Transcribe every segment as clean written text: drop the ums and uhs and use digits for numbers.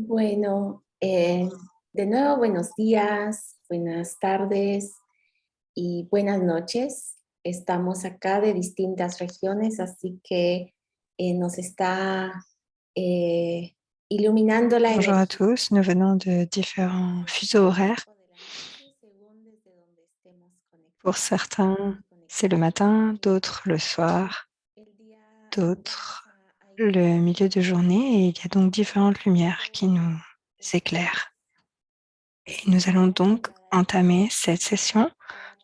Bueno, de nuevo buenos días, buenas tardes y buenas noches. Estamos acá de distintas regiones, así que nos está eh, iluminando la Bonjour à energía tous, nous venons de différents fuseaux horaires. o de la noche según desde donde estemos Pour certains, c'est le matin, d'autres le soir, El día vamos d'autres a le iniciar milieu de journée, et il y a donc différentes lumières qui nous éclairent. Et nous allons donc entamer cette session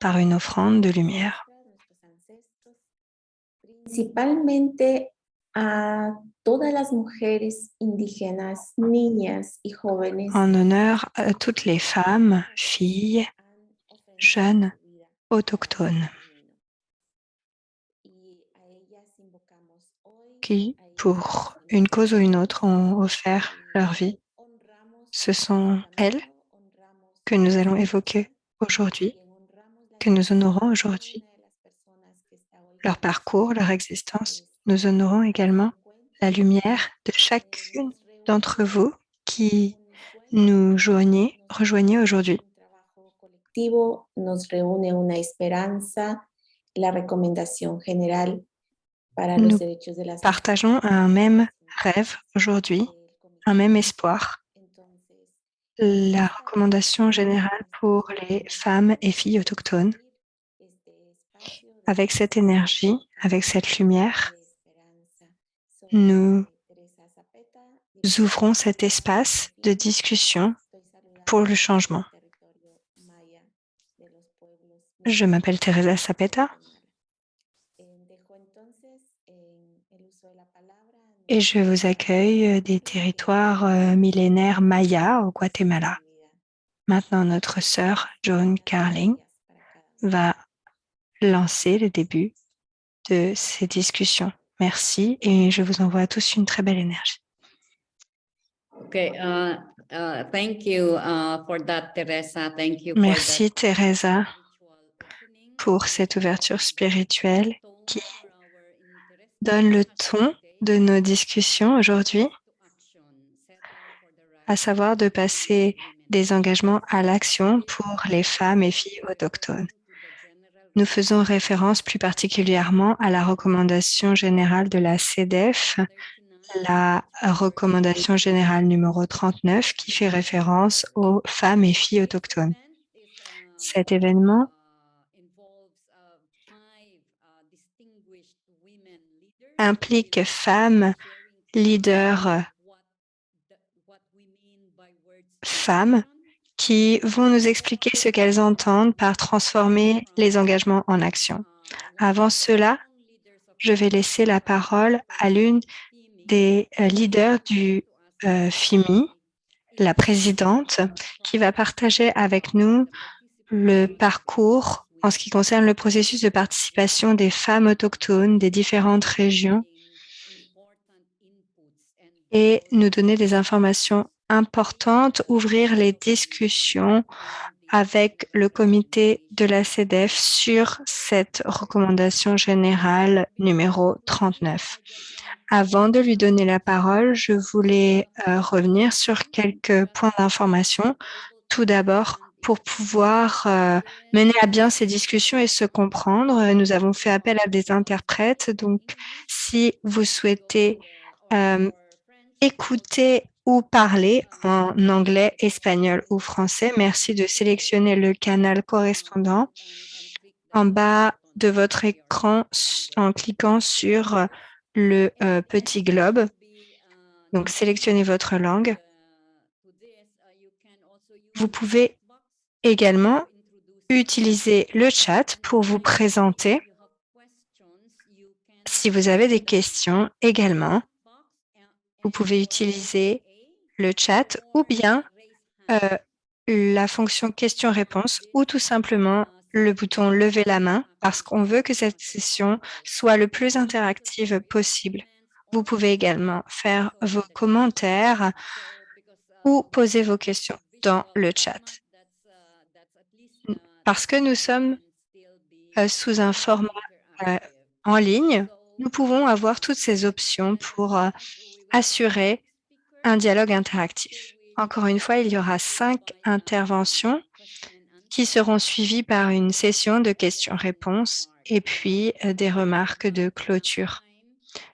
par une offrande de lumière. principalmente a todas las mujeres indígenas, niñas y jóvenes En honneur à toutes les femmes, filles, jeunes, autochtones, qui, pour une cause ou une autre, ont offert leur vie. Ce sont elles que nous allons évoquer aujourd'hui, que nous honorons aujourd'hui, leur parcours, leur existence. Nous honorons également la lumière de chacune d'entre vous qui nous rejoignez aujourd'hui. Nos reúne una esperanza, la recomendación general para los Nous derechos de las partageons un même rêve aujourd'hui, un même espoir, la recommandation générale pour les femmes et filles autochtones. Avec cette énergie, avec cette lumière, nous ouvrons cet espace de discussion pour le changement. Je m'appelle Teresa Zapeta et je vous accueille des territoires millénaires mayas au Guatemala. Maintenant, notre sœur Joan Carling va lancer le début de ces discussions. Merci et je vous envoie à tous une très belle énergie. Okay, thank you for that, Teresa. Thank you. Merci Teresa pour cette ouverture spirituelle qui donne le ton de nos discussions aujourd'hui, à savoir de passer des engagements à l'action pour les femmes et filles autochtones. Nous faisons référence plus particulièrement à la recommandation générale de la CEDEF, la recommandation générale numéro 39 qui fait référence aux femmes et filles autochtones. Cet événement implique femmes, leaders, femmes qui vont nous expliquer ce qu'elles entendent par transformer les engagements en action. Avant cela, je vais laisser la parole à l'une des leaders du FIMI, la présidente, qui va partager avec nous le parcours en ce qui concerne le processus de participation des femmes autochtones des différentes régions et nous donner des informations importantes, ouvrir les discussions avec le comité de la CEDEF sur cette recommandation générale numéro 39. Avant de lui donner la parole, je voulais revenir sur quelques points d'information. Tout d'abord, pour pouvoir mener à bien ces discussions et se comprendre, nous avons fait appel à des interprètes. Donc, si vous souhaitez écouter ou parler en anglais, espagnol ou français, merci de sélectionner le canal correspondant en bas de votre écran en cliquant sur le petit globe. Donc, sélectionnez votre langue. Vous pouvez également utiliser le chat pour vous présenter. Si vous avez des questions également, vous pouvez utiliser le chat ou bien la fonction question-réponse ou tout simplement le bouton lever la main parce qu'on veut que cette session soit le plus interactive possible. Vous pouvez également faire vos commentaires ou poser vos questions dans le chat. Parce que nous sommes sous un format en ligne, nous pouvons avoir toutes ces options pour assurer un dialogue interactif. Encore une fois, il y aura 5 interventions qui seront suivies par une session de questions-réponses et puis des remarques de clôture.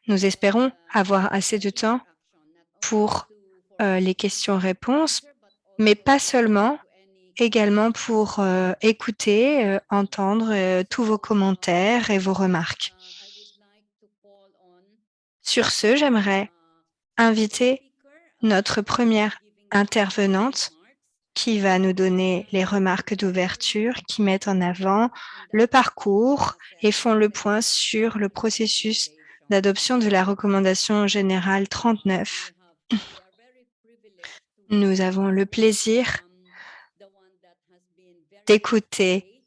Nous espérons avoir assez de temps pour les questions-réponses, mais pas seulement, également pour écouter, entendre tous vos commentaires et vos remarques. Sur ce, j'aimerais inviter notre première intervenante qui va nous donner les remarques d'ouverture qui mettent en avant le parcours et font le point sur le processus d'adoption de la recommandation générale 39. Nous avons le plaisir d'écouter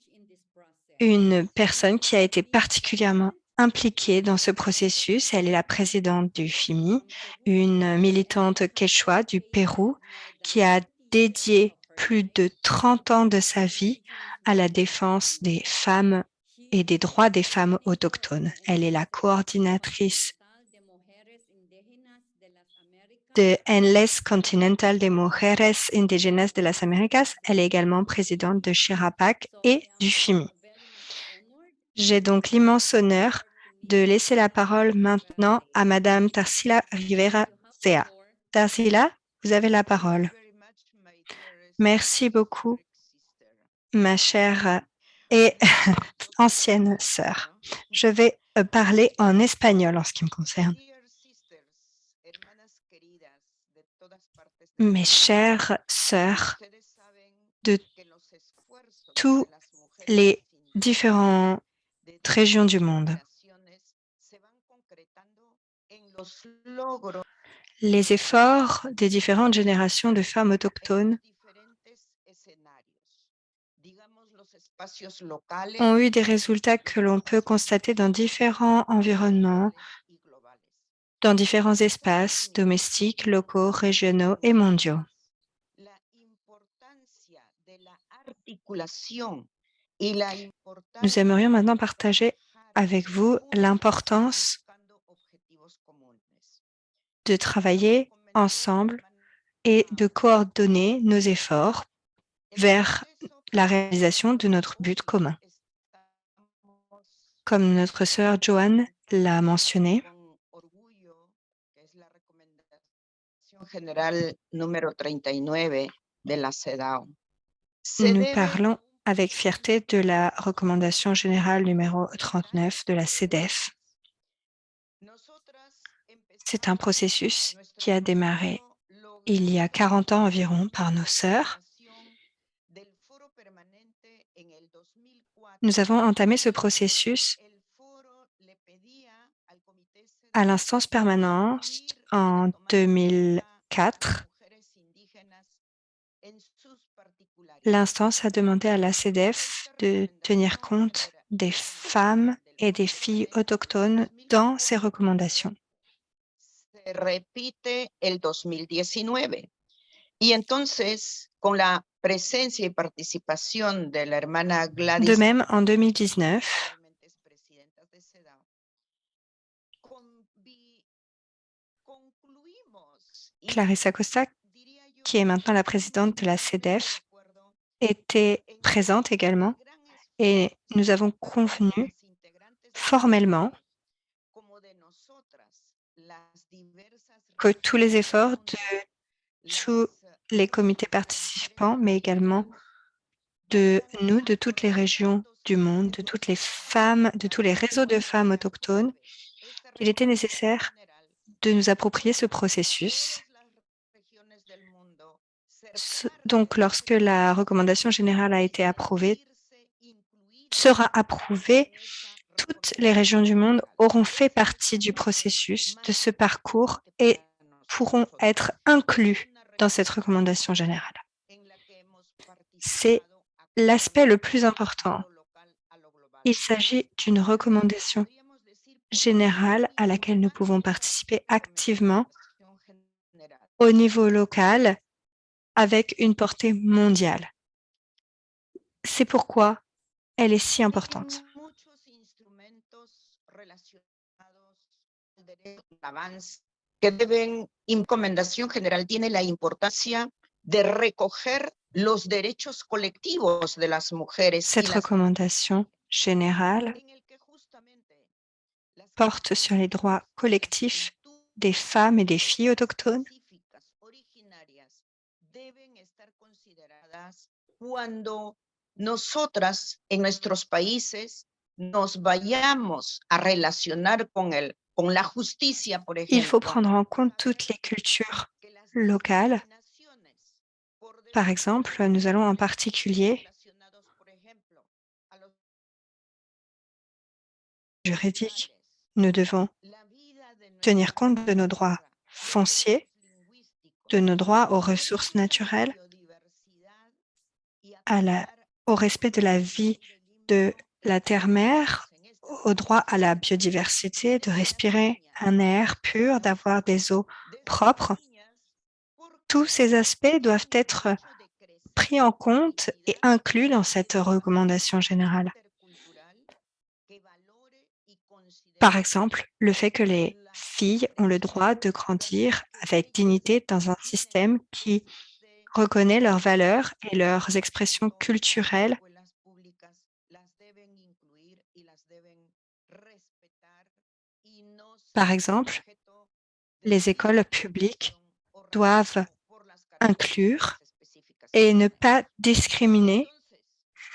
une personne qui a été particulièrement impliquée dans ce processus. Elle est la présidente du FIMI, une militante quechua du Pérou qui a dédié plus de 30 ans de sa vie à la défense des femmes et des droits des femmes autochtones. Elle est la coordinatrice de Enlace Continental de Mujeres Indígenas de las Américas. Elle est également présidente de Chirapac et du FIMI. J'ai donc l'immense honneur de laisser la parole maintenant à Madame Tarsila Rivera Zea. Tarsila, vous avez la parole. Merci beaucoup, ma chère et ancienne sœur. Je vais parler en espagnol en ce qui me concerne. Mes chères sœurs de tous les différentes régions du monde, les efforts des différentes générations de femmes autochtones ont eu des résultats que l'on peut constater dans différents environnements, dans différents espaces domestiques, locaux, régionaux et mondiaux. Nous aimerions maintenant partager avec vous l'importance de travailler ensemble et de coordonner nos efforts vers la réalisation de notre but commun. Comme notre sœur Joanne l'a mentionné, nous parlons avec fierté de la recommandation générale numéro 39 de la CEDEF. C'est un processus qui a démarré il y a 40 ans environ par nos sœurs. Nous avons entamé ce processus à l'instance permanente en 2004. L'instance a demandé à la CEDEF de tenir compte des femmes et des filles autochtones dans ses recommandations. De même, en 2019, Clarissa Costa, qui est maintenant la présidente de la CEDEF, était présente également et nous avons convenu formellement que tous les efforts de tous les comités participants, mais également de nous, de toutes les régions du monde, de toutes les femmes, de tous les réseaux de femmes autochtones, qu'il était nécessaire de nous approprier ce processus. Donc, lorsque la recommandation générale a été approuvée, sera approuvée, toutes les régions du monde auront fait partie du processus, de ce parcours et pourront être inclus dans cette recommandation générale. C'est l'aspect le plus important. Il s'agit d'une recommandation générale à laquelle nous pouvons participer activement au niveau local avec une portée mondiale. C'est pourquoi elle est si importante. que deben, recomendación general tiene la importancia de recoger los derechos colectivos de las mujeres. Cette recommandation générale porte sur les droits collectifs des femmes et des filles autochtones cuando nosotras en nuestros países nos vayamos a relacionar con la justicia, por ejemplo. Il faut prendre en compte toutes les cultures locales. Par exemple, nous allons en particulier juridique. Nous devons tenir compte de nos droits fonciers, de nos droits aux ressources naturelles, au respect de la vie de la terre-mère, au droit à la biodiversité, de respirer un air pur, d'avoir des eaux propres. Tous ces aspects doivent être pris en compte et inclus dans cette recommandation générale. Par exemple, le fait que les filles ont le droit de grandir avec dignité dans un système qui reconnaît leurs valeurs et leurs expressions culturelles. Par exemple, les écoles publiques doivent inclure et ne pas discriminer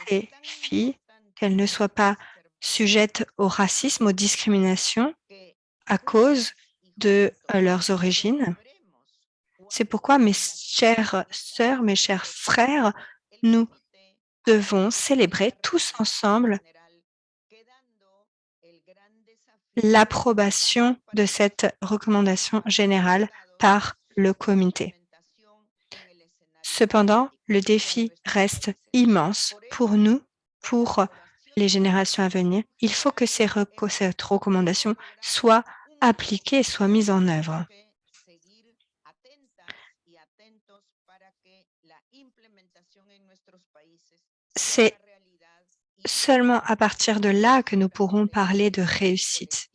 les filles, qu'elles ne soient pas sujettes au racisme, aux discriminations à cause de leurs origines. C'est pourquoi, mes chères sœurs, mes chers frères, nous devons célébrer tous ensemble l'approbation de cette recommandation générale par le comité. Cependant, le défi reste immense pour nous, pour les générations à venir. Il faut que cette recommandation soit appliquée, soit mise en œuvre. C'est seulement à partir de là que nous pourrons parler de réussite.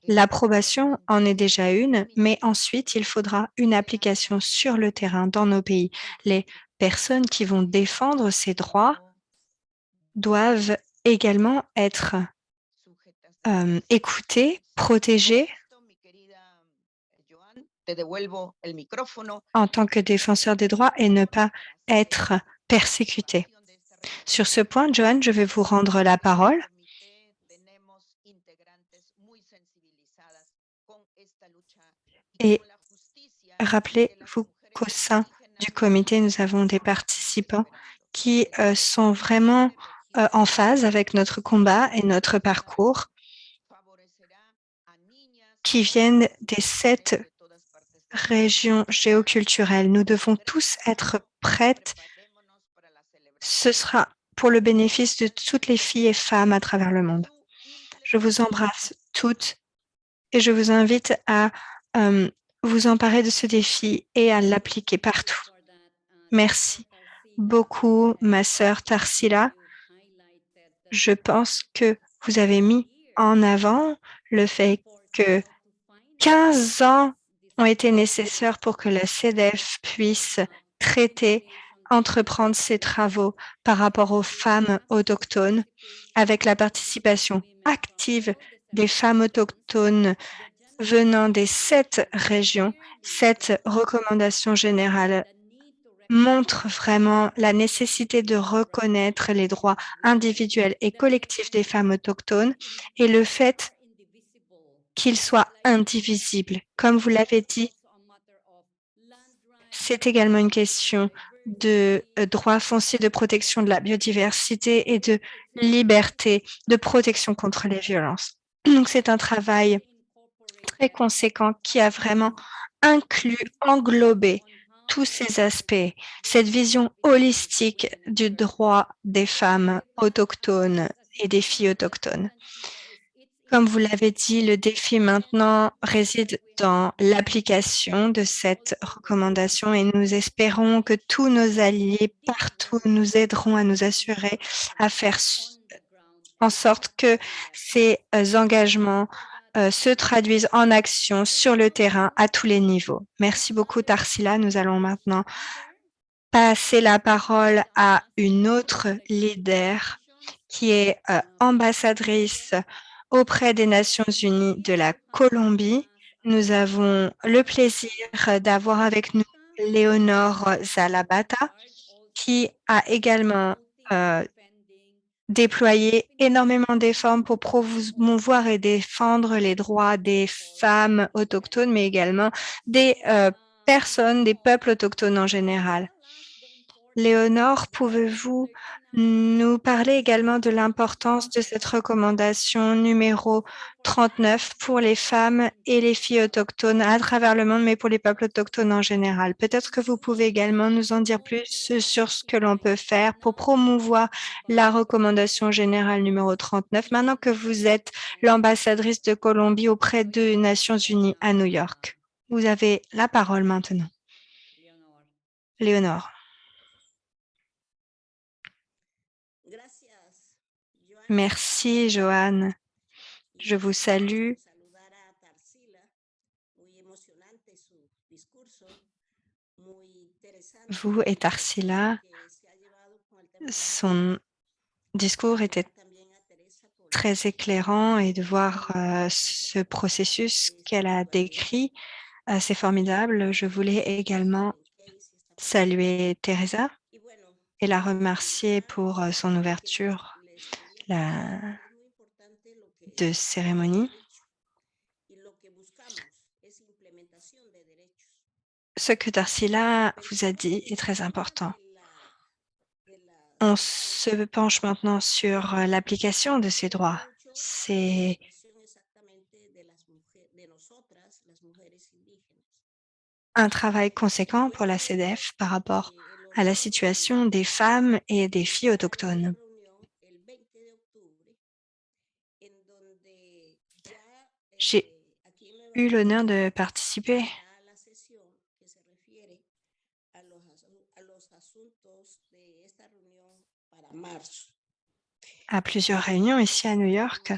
L'approbation en est déjà une, mais ensuite, il faudra une application sur le terrain dans nos pays. Les personnes qui vont défendre ces droits doivent également être écoutées, protégées en tant que défenseurs des droits et ne pas être persécutées. Sur ce point, Joanne, je vais vous rendre la parole. Et rappelez-vous qu'au sein du comité, nous avons des participants qui sont vraiment en phase avec notre combat et notre parcours, qui viennent des 7 régions géoculturelles. Nous devons tous être prêtes. Ce sera pour le bénéfice de toutes les filles et femmes à travers le monde. Je vous embrasse toutes et je vous invite à vous emparer de ce défi et à l'appliquer partout. Merci beaucoup, ma sœur Tarsila. Je pense que vous avez mis en avant le fait que 15 ans ont été nécessaires pour que la CEDEF puisse entreprendre ses travaux par rapport aux femmes autochtones avec la participation active des femmes autochtones venant des 7 régions. Cette recommandation générale montre vraiment la nécessité de reconnaître les droits individuels et collectifs des femmes autochtones et le fait qu'ils soient indivisibles. Comme vous l'avez dit, c'est également une question de droits fonciers, de protection de la biodiversité et de liberté, de protection contre les violences. Donc, c'est un travail très conséquent qui a vraiment englobé tous ces aspects, cette vision holistique du droit des femmes autochtones et des filles autochtones. Comme vous l'avez dit, le défi maintenant réside dans l'application de cette recommandation et nous espérons que tous nos alliés partout nous aideront à nous assurer à faire en sorte que ces engagements se traduisent en action sur le terrain à tous les niveaux. Merci beaucoup, Tarsila. Nous allons maintenant passer la parole à une autre leader qui est ambassadrice auprès des Nations Unies de la Colombie. Nous avons le plaisir d'avoir avec nous Léonore Zalabata, qui a également déployé énormément d'efforts pour promouvoir et défendre les droits des femmes autochtones, mais également des personnes, des peuples autochtones en général. Léonore, pouvez-vous nous parler également de l'importance de cette recommandation numéro 39 pour les femmes et les filles autochtones à travers le monde, mais pour les peuples autochtones en général? Peut-être que vous pouvez également nous en dire plus sur ce que l'on peut faire pour promouvoir la recommandation générale numéro 39, maintenant que vous êtes l'ambassadrice de Colombie auprès des Nations Unies à New York. Vous avez la parole maintenant. Léonore. Merci, Joanne. Je vous salue. Vous et Tarsila, son discours était très éclairant et de voir ce processus qu'elle a décrit, c'est formidable. Je voulais également saluer Teresa et la remercier pour son ouverture de cérémonie. Ce que Tarsila vous a dit est très important. On se penche maintenant sur l'application de ces droits. C'est un travail conséquent pour la CEDEF par rapport à la situation des femmes et des filles autochtones. J'ai eu l'honneur de participer à plusieurs réunions ici à New York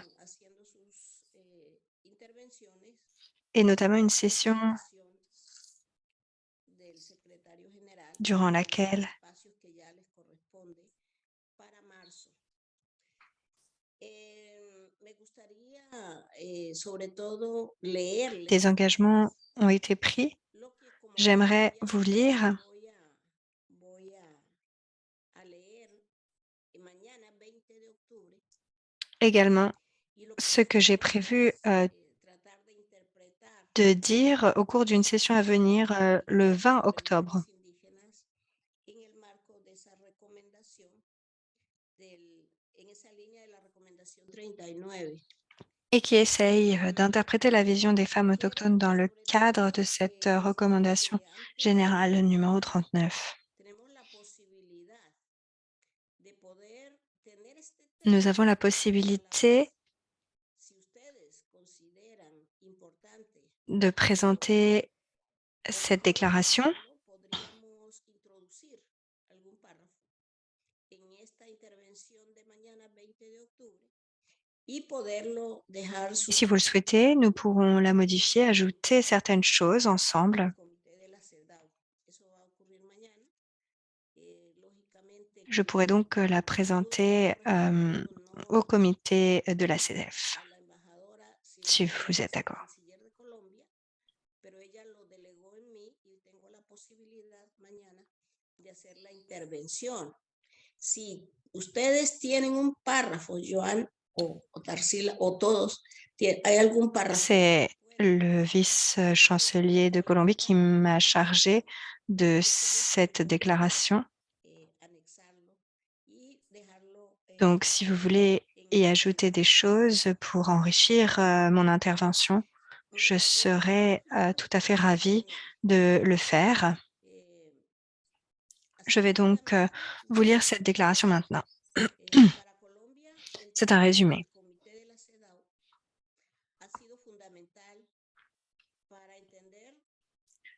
et notamment une session durant laquelle des engagements ont été pris. J'aimerais vous lire également ce que j'ai prévu de dire au cours d'une session à venir le 20 octobre. Et qui essaye d'interpréter la vision des femmes autochtones dans le cadre de cette recommandation générale numéro 39. Nous avons la possibilité de présenter cette déclaration. Si vous le souhaitez, nous pourrons la modifier, ajouter certaines choses ensemble. Je pourrais donc la présenter au comité de la CEDEF, si vous êtes d'accord. C'est le vice-chancelier de Colombie qui m'a chargé de cette déclaration. Donc, si vous voulez y ajouter des choses pour enrichir mon intervention, je serais tout à fait ravie de le faire. Je vais donc vous lire cette déclaration maintenant. C'est un résumé.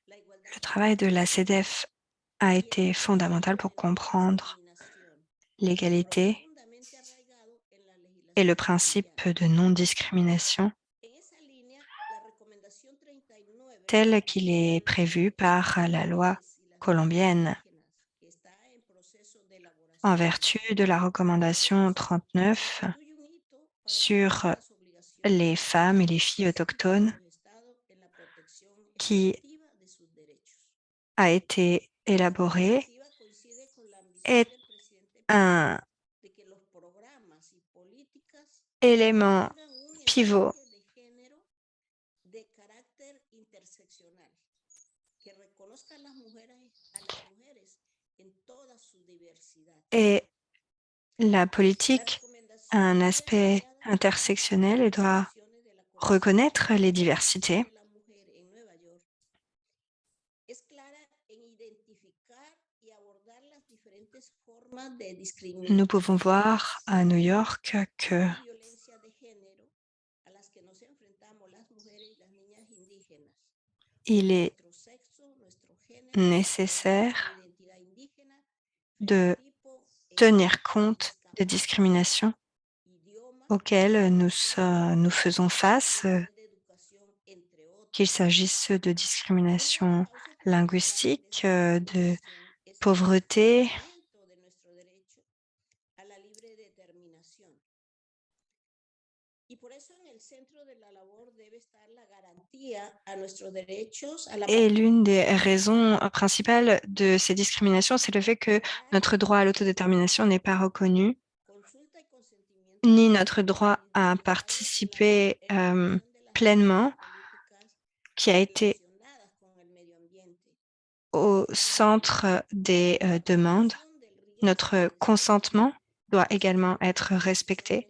Le travail de la CEDEF a été fondamental pour comprendre l'égalité et le principe de non-discrimination tel qu'il est prévu par la loi colombienne en vertu de la recommandation 39 sur les femmes et les filles autochtones qui a été élaborée est un élément pivot et la politique a un aspect intersectionnel et doit reconnaître les diversités. Nous pouvons voir à New York que il est nécessaire de tenir compte des discriminations auxquelles nous faisons face, qu'il s'agisse de discrimination linguistique, de pauvreté, et l'une des raisons principales de ces discriminations, c'est le fait que notre droit à l'autodétermination n'est pas reconnu, ni notre droit à participer pleinement, qui a été au centre des demandes. Notre consentement doit également être respecté,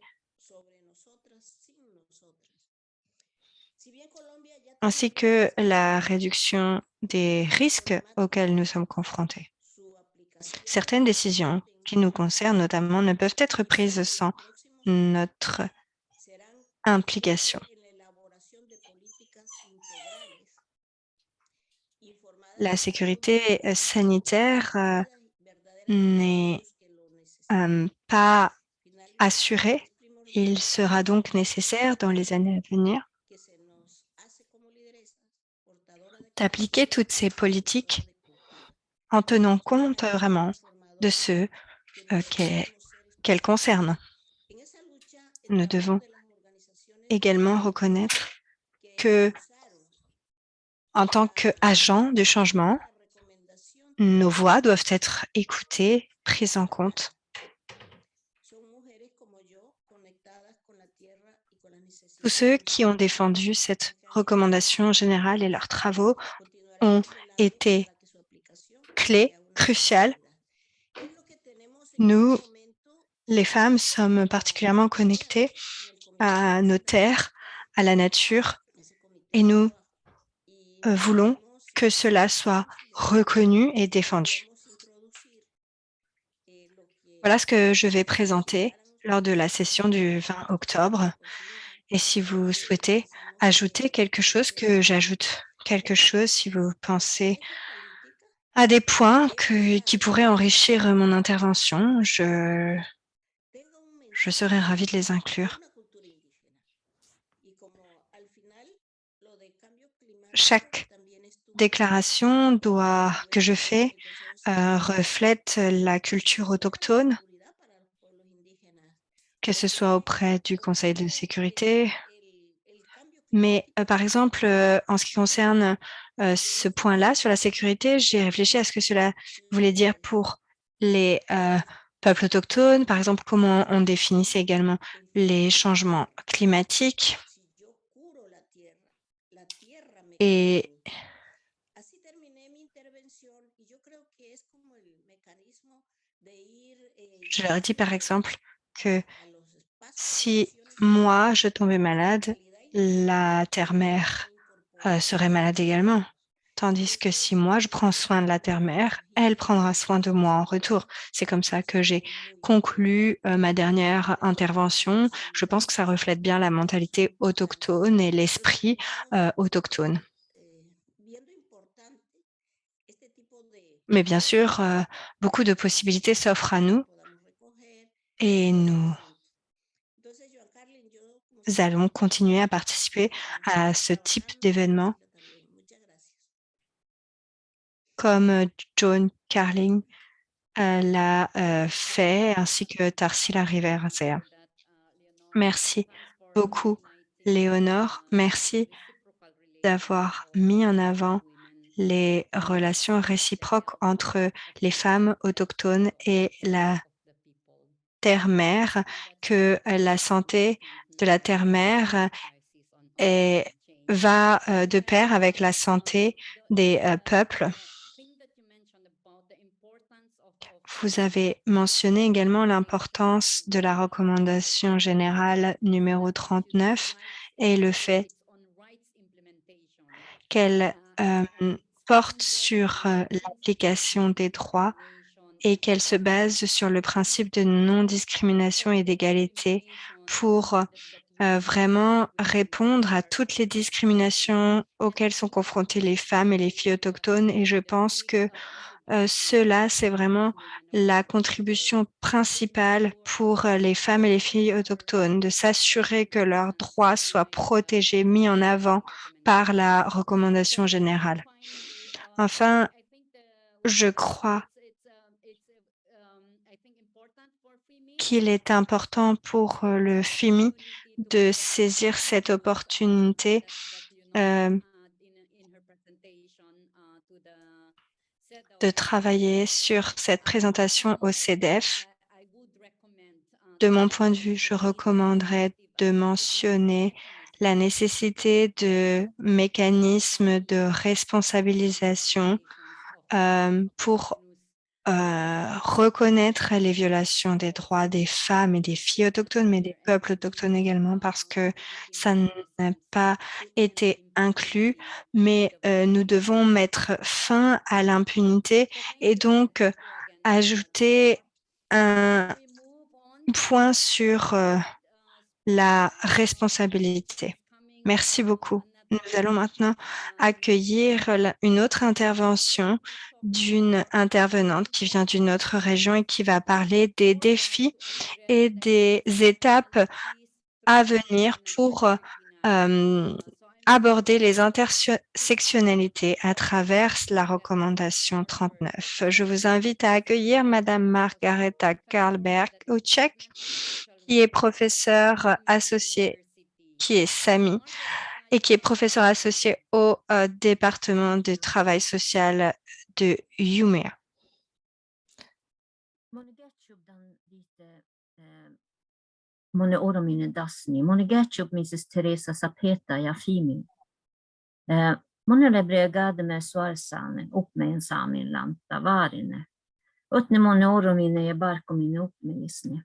ainsi que la réduction des risques auxquels nous sommes confrontés. Certaines décisions qui nous concernent notamment ne peuvent être prises sans notre implication. La sécurité sanitaire n'est pas assurée. Il sera donc nécessaire dans les années à venir d'appliquer toutes ces politiques en tenant compte vraiment de ceux qu'elles concernent. Nous devons également reconnaître que, en tant qu'agents du changement, nos voix doivent être écoutées, prises en compte. Tous ceux qui ont défendu cette recommandation générale et leurs travaux ont été clés, cruciales. Nous, les femmes, sommes particulièrement connectées à nos terres, à la nature, et nous voulons que cela soit reconnu et défendu. Voilà ce que je vais présenter lors de la session du 20 octobre. Et si vous souhaitez ajouter quelque chose, que j'ajoute quelque chose, si vous pensez à des points qui pourraient enrichir mon intervention, je serais ravie de les inclure. Chaque déclaration que je fais reflète la culture autochtone, que ce soit auprès du Conseil de sécurité. Mais par exemple, en ce qui concerne ce point-là sur la sécurité, j'ai réfléchi à ce que cela voulait dire pour les peuples autochtones, par exemple, comment on définissait également les changements climatiques. Et je leur ai dit, par exemple, que si moi, je tombais malade, la terre-mère serait malade également. Tandis que si moi, je prends soin de la terre-mère, elle prendra soin de moi en retour. C'est comme ça que j'ai conclu ma dernière intervention. Je pense que ça reflète bien la mentalité autochtone et l'esprit autochtone. Mais bien sûr, beaucoup de possibilités s'offrent à nous et nous allons continuer à participer à ce type d'événement. comme John Carling l'a fait, ainsi que Tarsila Rivera. Merci beaucoup, Léonore. Merci d'avoir mis en avant les relations réciproques entre les femmes autochtones et la terre-mère, que la santé de la terre-mère va de pair avec la santé des peuples. Vous avez mentionné également l'importance de la recommandation générale numéro 39 et le fait qu'elle porte sur l'application des droits et qu'elle se base sur le principe de non-discrimination et d'égalité pour vraiment répondre à toutes les discriminations auxquelles sont confrontées les femmes et les filles autochtones. Et je pense que cela, c'est vraiment la contribution principale pour les femmes et les filles autochtones, de s'assurer que leurs droits soient protégés, mis en avant par la recommandation générale. Enfin, je crois qu'il est important pour le FIMI de saisir cette opportunité de travailler sur cette présentation au CEDEF. De mon point de vue, je recommanderais de mentionner la nécessité de mécanismes de responsabilisation pour reconnaître les violations des droits des femmes et des filles autochtones, mais des peuples autochtones également, parce que ça n'a pas été inclus, mais nous devons mettre fin à l'impunité et donc ajouter un point sur la responsabilité. Merci beaucoup. Nous allons maintenant accueillir une autre intervention d'une intervenante qui vient d'une autre région et qui va parler des défis et des étapes à venir pour aborder les intersectionnalités à travers la recommandation 39. Je vous invite à accueillir Madame Margareta Karlberg-Uchek, qui est professeure associée, qui est SAMI, et qui est professeur associé au département de travail social de Umeå. Moni orominen dasni, moni gertjup Mrs. Teresa Sapeta ja Fimi. Moni lebregade me suarsane, uppmein saamin lanta varine. Utne moni oromine ja barkomine uppmeisne.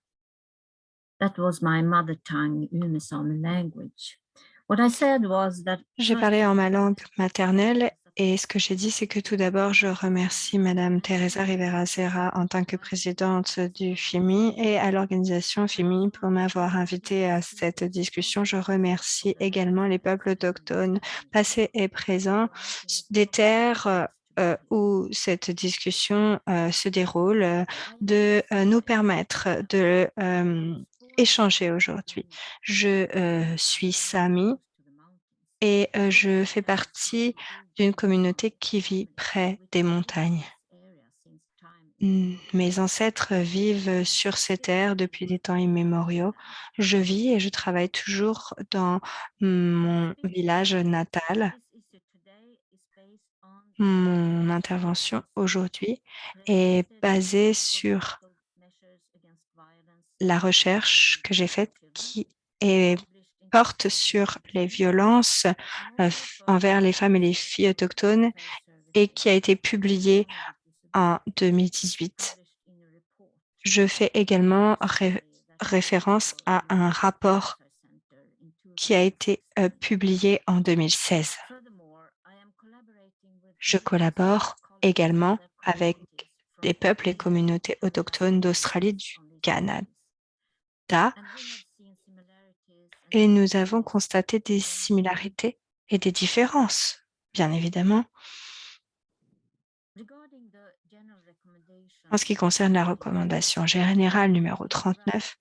That was my mother tongue, Umesaami language. What I said was that J'ai parlé en ma langue maternelle et ce que j'ai dit, c'est que tout d'abord, je remercie Madame Teresa Rivera Serra en tant que présidente du FIMI et à l'organisation FIMI pour m'avoir invitée à cette discussion. Je remercie également les peuples autochtones passés et présents des terres où cette discussion se déroule, de nous permettre de échanger aujourd'hui. Je suis Sami et je fais partie d'une communauté qui vit près des montagnes. Mes ancêtres vivent sur ces terres depuis des temps immémoriaux. Je vis et je travaille toujours dans mon village natal. Mon intervention aujourd'hui est basée sur la recherche que j'ai faite qui porte sur les violences envers les femmes et les filles autochtones et qui a été publiée en 2018. Je fais également référence à un rapport qui a été publié en 2016. Je collabore également avec des peuples et communautés autochtones d'Australie, du Canada, et nous avons constaté des similarités et des différences, bien évidemment. En ce qui concerne la recommandation générale numéro 39,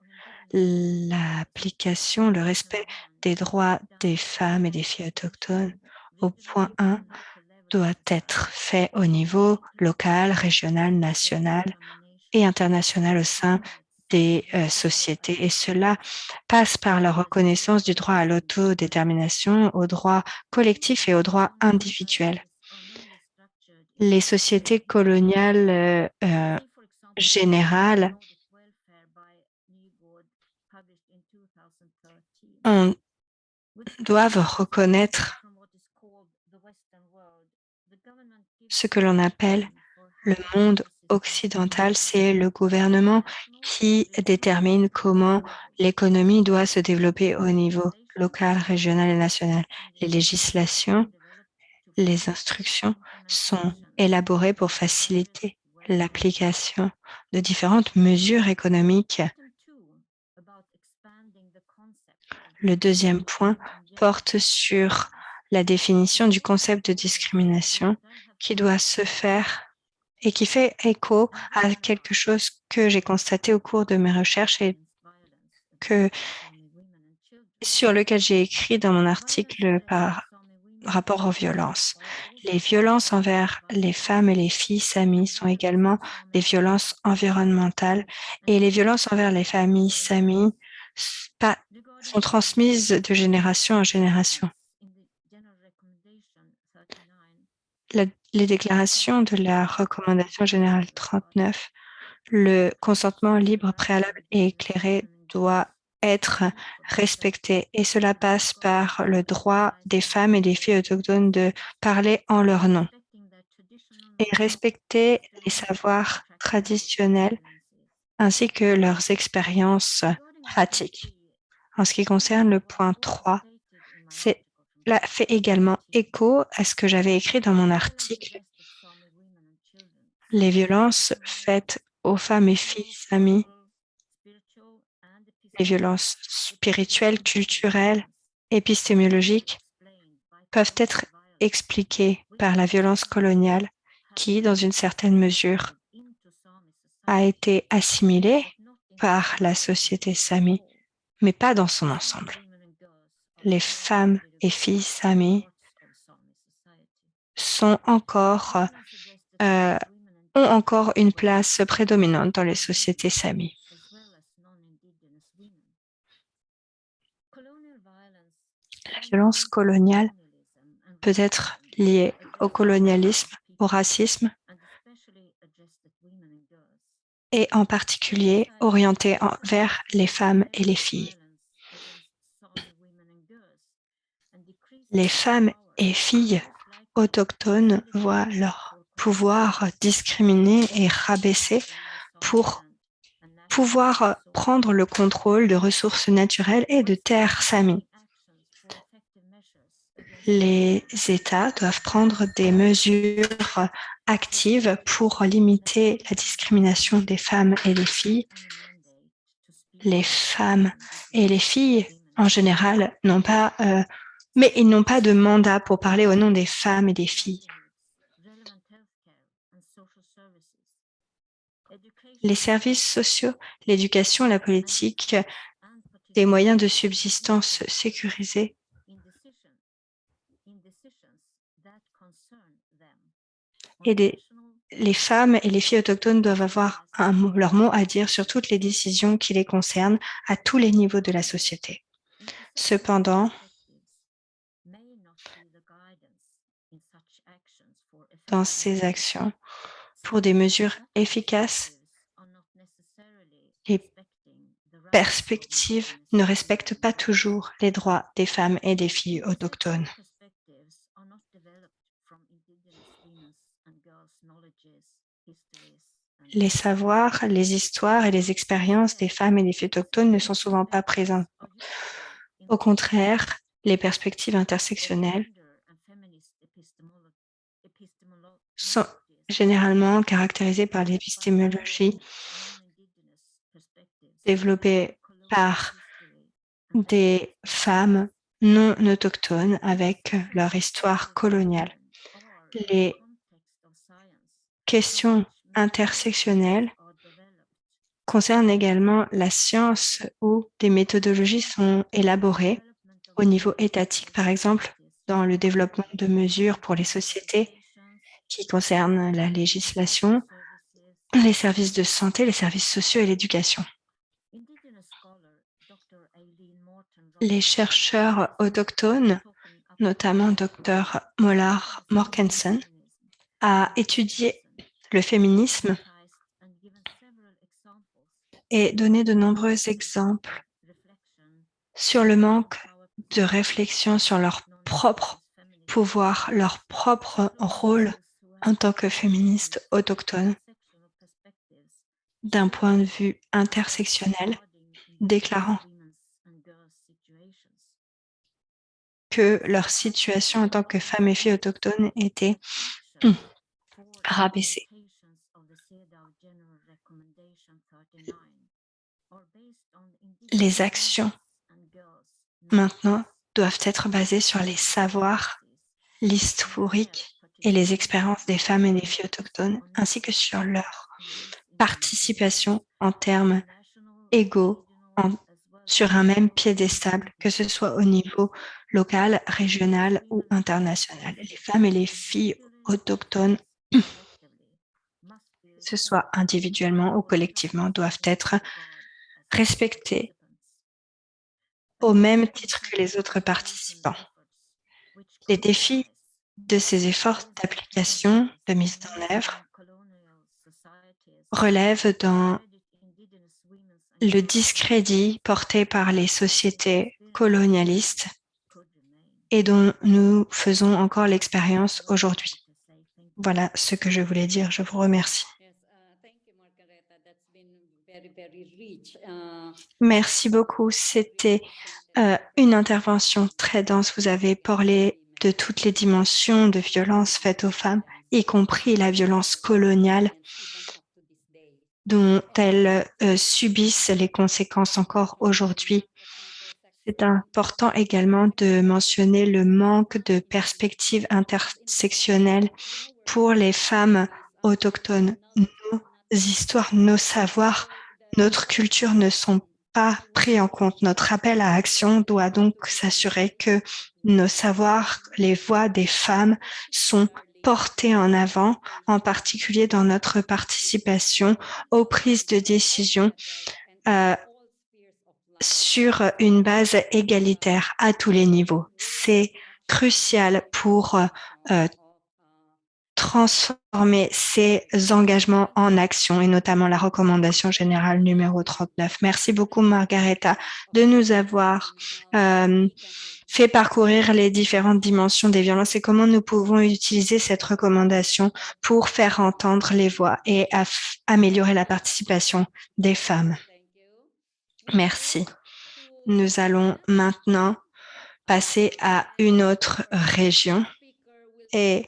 l'application, le respect des droits des femmes et des filles autochtones, au point 1, doit être fait au niveau local, régional, national et international au sein des sociétés. Et cela passe par la reconnaissance du droit à l'autodétermination, au droit collectif et au droit individuel. Les sociétés coloniales générales doivent reconnaître ce que l'on appelle le monde occidental. C'est le gouvernement qui détermine comment l'économie doit se développer au niveau local, régional et national. Les législations, les instructions sont élaborées pour faciliter l'application de différentes mesures économiques. Le deuxième point porte sur la définition du concept de discrimination qui doit se faire et qui fait écho à quelque chose que j'ai constaté au cours de mes recherches et sur lequel j'ai écrit dans mon article par rapport aux violences. Les violences envers les femmes et les filles samis sont également des violences environnementales et les violences envers les familles samis sont transmises de génération en génération. Les déclarations de la recommandation générale 39, le consentement libre, préalable et éclairé doit être respecté et cela passe par le droit des femmes et des filles autochtones de parler en leur nom et respecter les savoirs traditionnels ainsi que leurs expériences pratiques. En ce qui concerne le point 3, cela fait également écho à ce que j'avais écrit dans mon article. Les violences faites aux femmes et filles samis, les violences spirituelles, culturelles, épistémologiques peuvent être expliquées par la violence coloniale qui, dans une certaine mesure, a été assimilée par la société sami, mais pas dans son ensemble. Les femmes et filles samis ont encore une place prédominante dans les sociétés samis. La violence coloniale peut être liée au colonialisme, au racisme et en particulier orientée vers les femmes et les filles. Les femmes et filles autochtones voient leur pouvoir discriminé et rabaissé pour pouvoir prendre le contrôle de ressources naturelles et de terres samis. Les États doivent prendre des mesures actives pour limiter la discrimination des femmes et des filles. Les femmes et les filles, en général, mais ils n'ont pas de mandat pour parler au nom des femmes et des filles. Les services sociaux, l'éducation, la politique, des moyens de subsistance sécurisés et les femmes et les filles autochtones doivent avoir leur mot à dire sur toutes les décisions qui les concernent à tous les niveaux de la société. Cependant, dans ces actions, pour des mesures efficaces, les perspectives ne respectent pas toujours les droits des femmes et des filles autochtones. Les savoirs, les histoires et les expériences des femmes et des filles autochtones ne sont souvent pas présentes. Au contraire, les perspectives intersectionnelles sont généralement caractérisées par l'épistémologie développée par des femmes non autochtones avec leur histoire coloniale. Les questions intersectionnelles concernent également la science où des méthodologies sont élaborées au niveau étatique, par exemple, dans le développement de mesures pour les sociétés qui concernent la législation, les services de santé, les services sociaux et l'éducation. Les chercheurs autochtones, notamment Dr. Molar Morkensen, a étudié le féminisme et donné de nombreux exemples sur le manque de réflexion sur leur propre pouvoir, leur propre rôle en tant que féministes autochtones d'un point de vue intersectionnel, déclarant que leur situation en tant que femmes et filles autochtones était rabaissée. Les actions maintenant doivent être basées sur les savoirs, l'historique et les expériences des femmes et des filles autochtones, ainsi que sur leur participation en termes égaux sur un même piédestal, que ce soit au niveau local, régional ou international. Les femmes et les filles autochtones, que ce soit individuellement ou collectivement, doivent être respectées au même titre que les autres participants. Les défis de ces efforts d'application, de mise en œuvre, relèvent dans le discrédit porté par les sociétés colonialistes et dont nous faisons encore l'expérience aujourd'hui. Voilà ce que je voulais dire. Je vous remercie. Merci beaucoup. C'était une intervention très dense. Vous avez parlé de toutes les dimensions de violence faites aux femmes, y compris la violence coloniale dont elles subissent les conséquences encore aujourd'hui. C'est important également de mentionner le manque de perspectives intersectionnelles pour les femmes autochtones. Nos histoires, nos savoirs, notre culture ne sont pas pris en compte. Notre appel à action doit donc s'assurer que nos savoirs, les voix des femmes sont portées en avant, en particulier dans notre participation aux prises de décision sur une base égalitaire à tous les niveaux. C'est crucial pour transformer ces engagements en action et notamment la recommandation générale numéro 39. Merci beaucoup, Margaretha, de nous avoir fait parcourir les différentes dimensions des violences et comment nous pouvons utiliser cette recommandation pour faire entendre les voix et améliorer la participation des femmes. Merci. Nous allons maintenant passer à une autre région et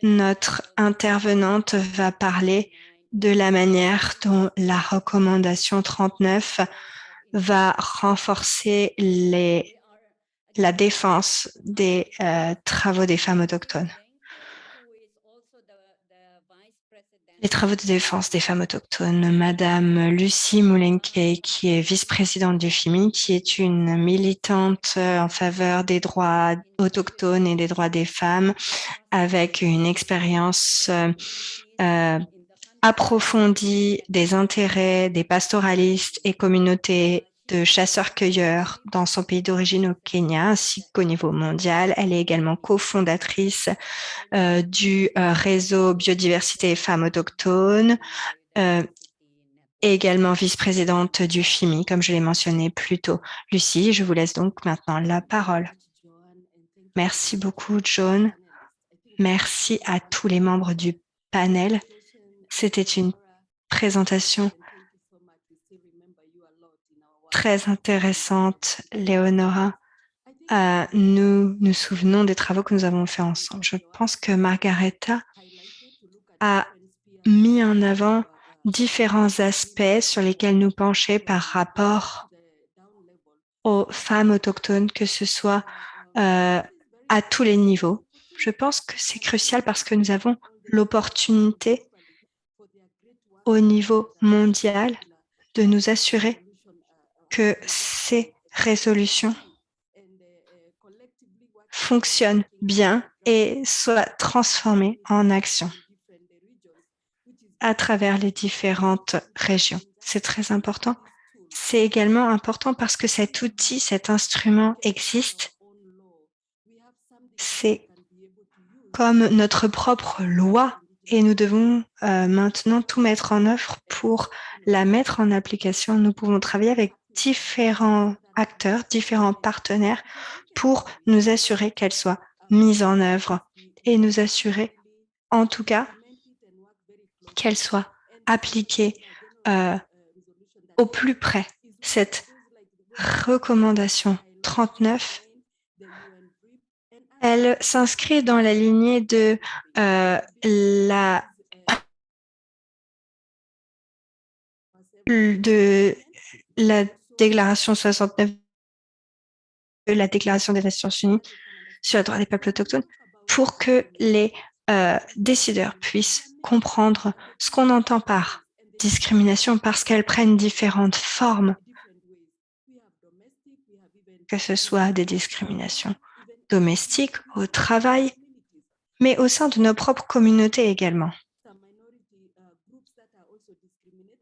notre intervenante va parler de la manière dont la recommandation 39 va renforcer la défense des travaux des femmes autochtones. Les travaux de défense des femmes autochtones. Madame Lucie Moulenquet, qui est vice-présidente du FIMI, qui est une militante en faveur des droits autochtones et des droits des femmes, avec une expérience approfondie des intérêts des pastoralistes et communautés de chasseurs-cueilleurs dans son pays d'origine au Kenya, ainsi qu'au niveau mondial. Elle est également cofondatrice du réseau Biodiversité et Femmes autochtones, et également vice-présidente du FIMI, comme je l'ai mentionné plus tôt. Lucie, je vous laisse donc maintenant la parole. Merci beaucoup, John. Merci à tous les membres du panel. C'était une présentation très intéressante, Léonora. Nous nous souvenons des travaux que nous avons faits ensemble. Je pense que Margaretha a mis en avant différents aspects sur lesquels nous pencher par rapport aux femmes autochtones, que ce soit à tous les niveaux. Je pense que c'est crucial parce que nous avons l'opportunité au niveau mondial de nous assurer que ces résolutions fonctionne bien et soit transformé en action à travers les différentes régions. C'est très important. C'est également important parce que cet outil, cet instrument existe. C'est comme notre propre loi et nous devons maintenant tout mettre en œuvre pour la mettre en application. Nous pouvons travailler avec différents acteurs, différents partenaires pour nous assurer qu'elle soit mise en œuvre et nous assurer, en tout cas, qu'elle soit appliquée au plus près. Cette recommandation 39, elle s'inscrit dans la lignée de la déclaration 69 de la Déclaration des Nations Unies sur les droits des peuples autochtones pour que les décideurs puissent comprendre ce qu'on entend par discrimination parce qu'elles prennent différentes formes, que ce soit des discriminations domestiques, au travail, mais au sein de nos propres communautés également.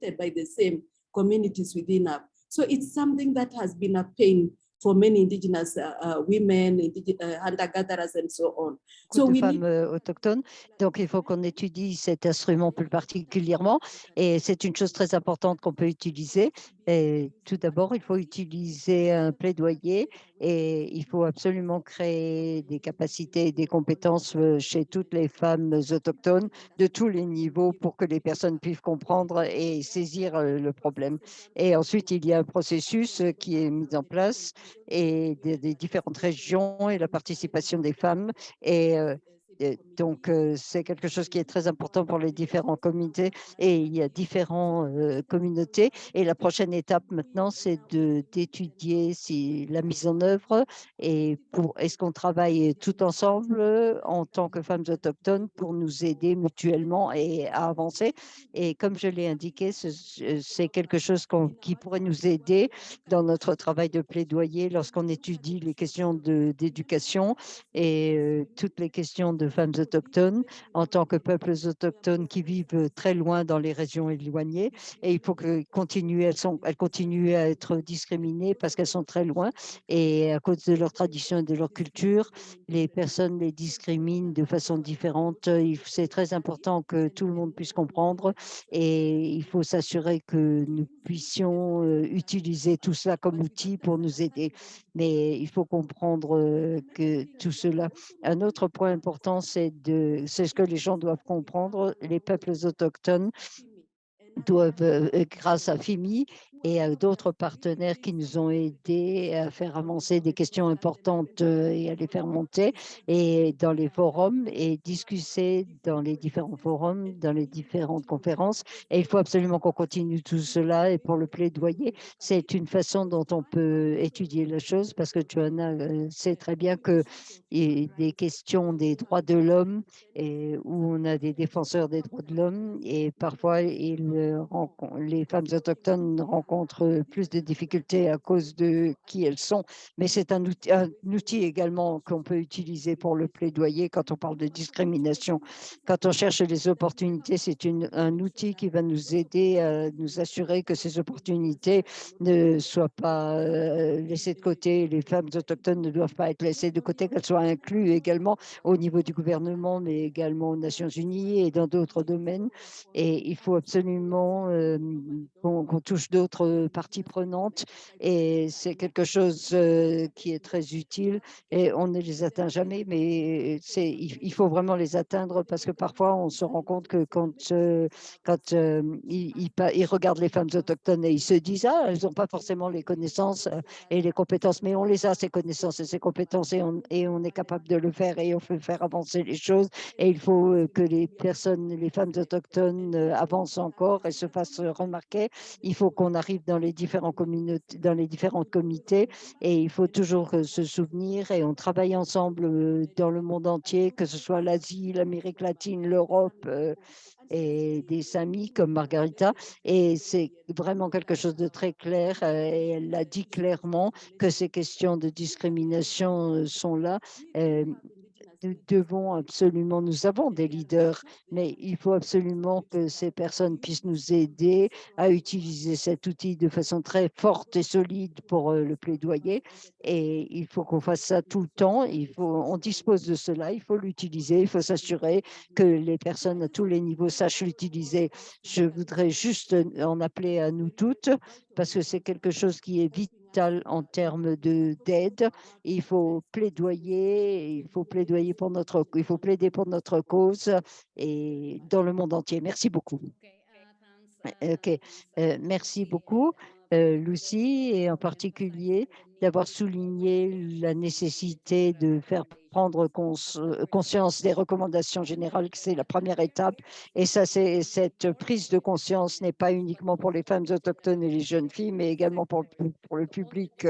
By the same communities within us. So it's something that has been a pain for many indigenous women, hunter-gatherers and so on. So de femmes autochtones. Donc, il faut qu'on étudie cet instrument plus particulièrement. Et c'est une chose très importante qu'on peut utiliser. Et tout d'abord, il faut utiliser un plaidoyer et il faut absolument créer des capacités et des compétences chez toutes les femmes autochtones de tous les niveaux pour que les personnes puissent comprendre et saisir le problème. Et ensuite, il y a un processus qui est mis en place et des différentes régions et la participation des femmes. Et donc, c'est quelque chose qui est très important pour les différents comités et il y a différentes communautés. Et la prochaine étape maintenant, c'est d'étudier si la mise en œuvre et est-ce qu'on travaille tout ensemble en tant que femmes autochtones pour nous aider mutuellement et à avancer. Et comme je l'ai indiqué, c'est quelque chose qui pourrait nous aider dans notre travail de plaidoyer lorsqu'on étudie les questions d'éducation et toutes les questions de femmes autochtones en tant que peuples autochtones qui vivent très loin dans les régions éloignées. Et il faut elles continuent à être discriminées parce qu'elles sont très loin et à cause de leur tradition et de leur culture, les personnes les discriminent de façon différente. C'est très important que tout le monde puisse comprendre et il faut s'assurer que nous puissions utiliser tout cela comme outil pour nous aider. Mais il faut comprendre que tout cela. Un autre point important, c'est ce que les gens doivent comprendre. Les peuples autochtones doivent, grâce à FIMI et à d'autres partenaires qui nous ont aidés à faire avancer des questions importantes et à les faire monter et dans les forums et discuter dans les différents forums, dans les différentes conférences. Et il faut absolument qu'on continue tout cela. Et pour le plaidoyer, c'est une façon dont on peut étudier la chose parce que Johanna sait très bien que des questions des droits de l'homme et où on a des défenseurs des droits de l'homme et parfois les femmes autochtones rencontrent plus de difficultés à cause de qui elles sont, mais c'est un outil également qu'on peut utiliser pour le plaidoyer quand on parle de discrimination. Quand on cherche les opportunités, c'est un outil qui va nous aider à nous assurer que ces opportunités ne soient pas laissées de côté. Les femmes autochtones ne doivent pas être laissées de côté, qu'elles soient incluses également au niveau du gouvernement, mais également aux Nations Unies et dans d'autres domaines. Et il faut absolument qu'on touche d'autres parties prenantes et c'est quelque chose qui est très utile et on ne les atteint jamais, mais il faut vraiment les atteindre parce que parfois on se rend compte que quand ils regardent les femmes autochtones et ils se disent « Ah, elles n'ont pas forcément les connaissances et les compétences, mais on les a, ces connaissances et ces compétences et on est capable de le faire et on peut faire avancer les choses et il faut que les femmes autochtones avancent encore et se fassent remarquer. Il faut qu'on arrive dans les différentes communautés, dans les différents comités et il faut toujours se souvenir et on travaille ensemble dans le monde entier, que ce soit l'Asie, l'Amérique latine, l'Europe et des amis comme Margarita. Et c'est vraiment quelque chose de très clair. Et elle a dit clairement que ces questions de discrimination sont là. Nous devons absolument, nous avons des leaders, mais il faut absolument que ces personnes puissent nous aider à utiliser cet outil de façon très forte et solide pour le plaidoyer. Et il faut qu'on fasse ça tout le temps. On dispose de cela, il faut l'utiliser, il faut s'assurer que les personnes à tous les niveaux sachent l'utiliser. Je voudrais juste en appeler à nous toutes parce que c'est quelque chose qui est vital en termes d'aide. Il faut plaider il faut plaider pour notre cause et dans le monde entier. Merci beaucoup. OK. Merci beaucoup, Lucie, et en particulier d'avoir souligné la nécessité de faire prendre conscience des recommandations générales, que c'est la première étape. Et ça, cette prise de conscience n'est pas uniquement pour les femmes autochtones et les jeunes filles, mais également pour le public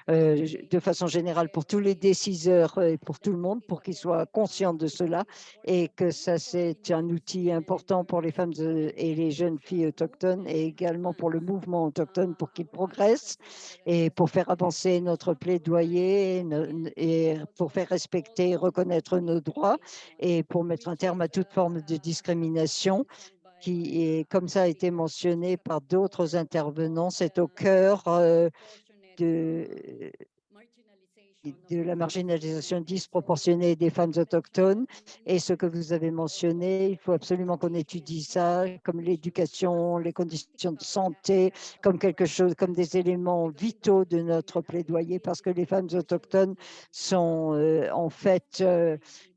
de façon générale, pour tous les décideurs et pour tout le monde, pour qu'ils soient conscients de cela et que ça, c'est un outil important pour les femmes et les jeunes filles autochtones et également pour le mouvement autochtone pour qu'il progresse et pour faire avancer notre plaidoyer et pour faire respecter et reconnaître nos droits et pour mettre un terme à toute forme de discrimination qui est, comme ça a été mentionné par d'autres intervenants, c'est au cœur de la marginalisation disproportionnée des femmes autochtones. Et ce que vous avez mentionné, il faut absolument qu'on étudie ça, comme l'éducation, les conditions de santé, comme quelque chose, comme des éléments vitaux de notre plaidoyer, parce que les femmes autochtones sont en fait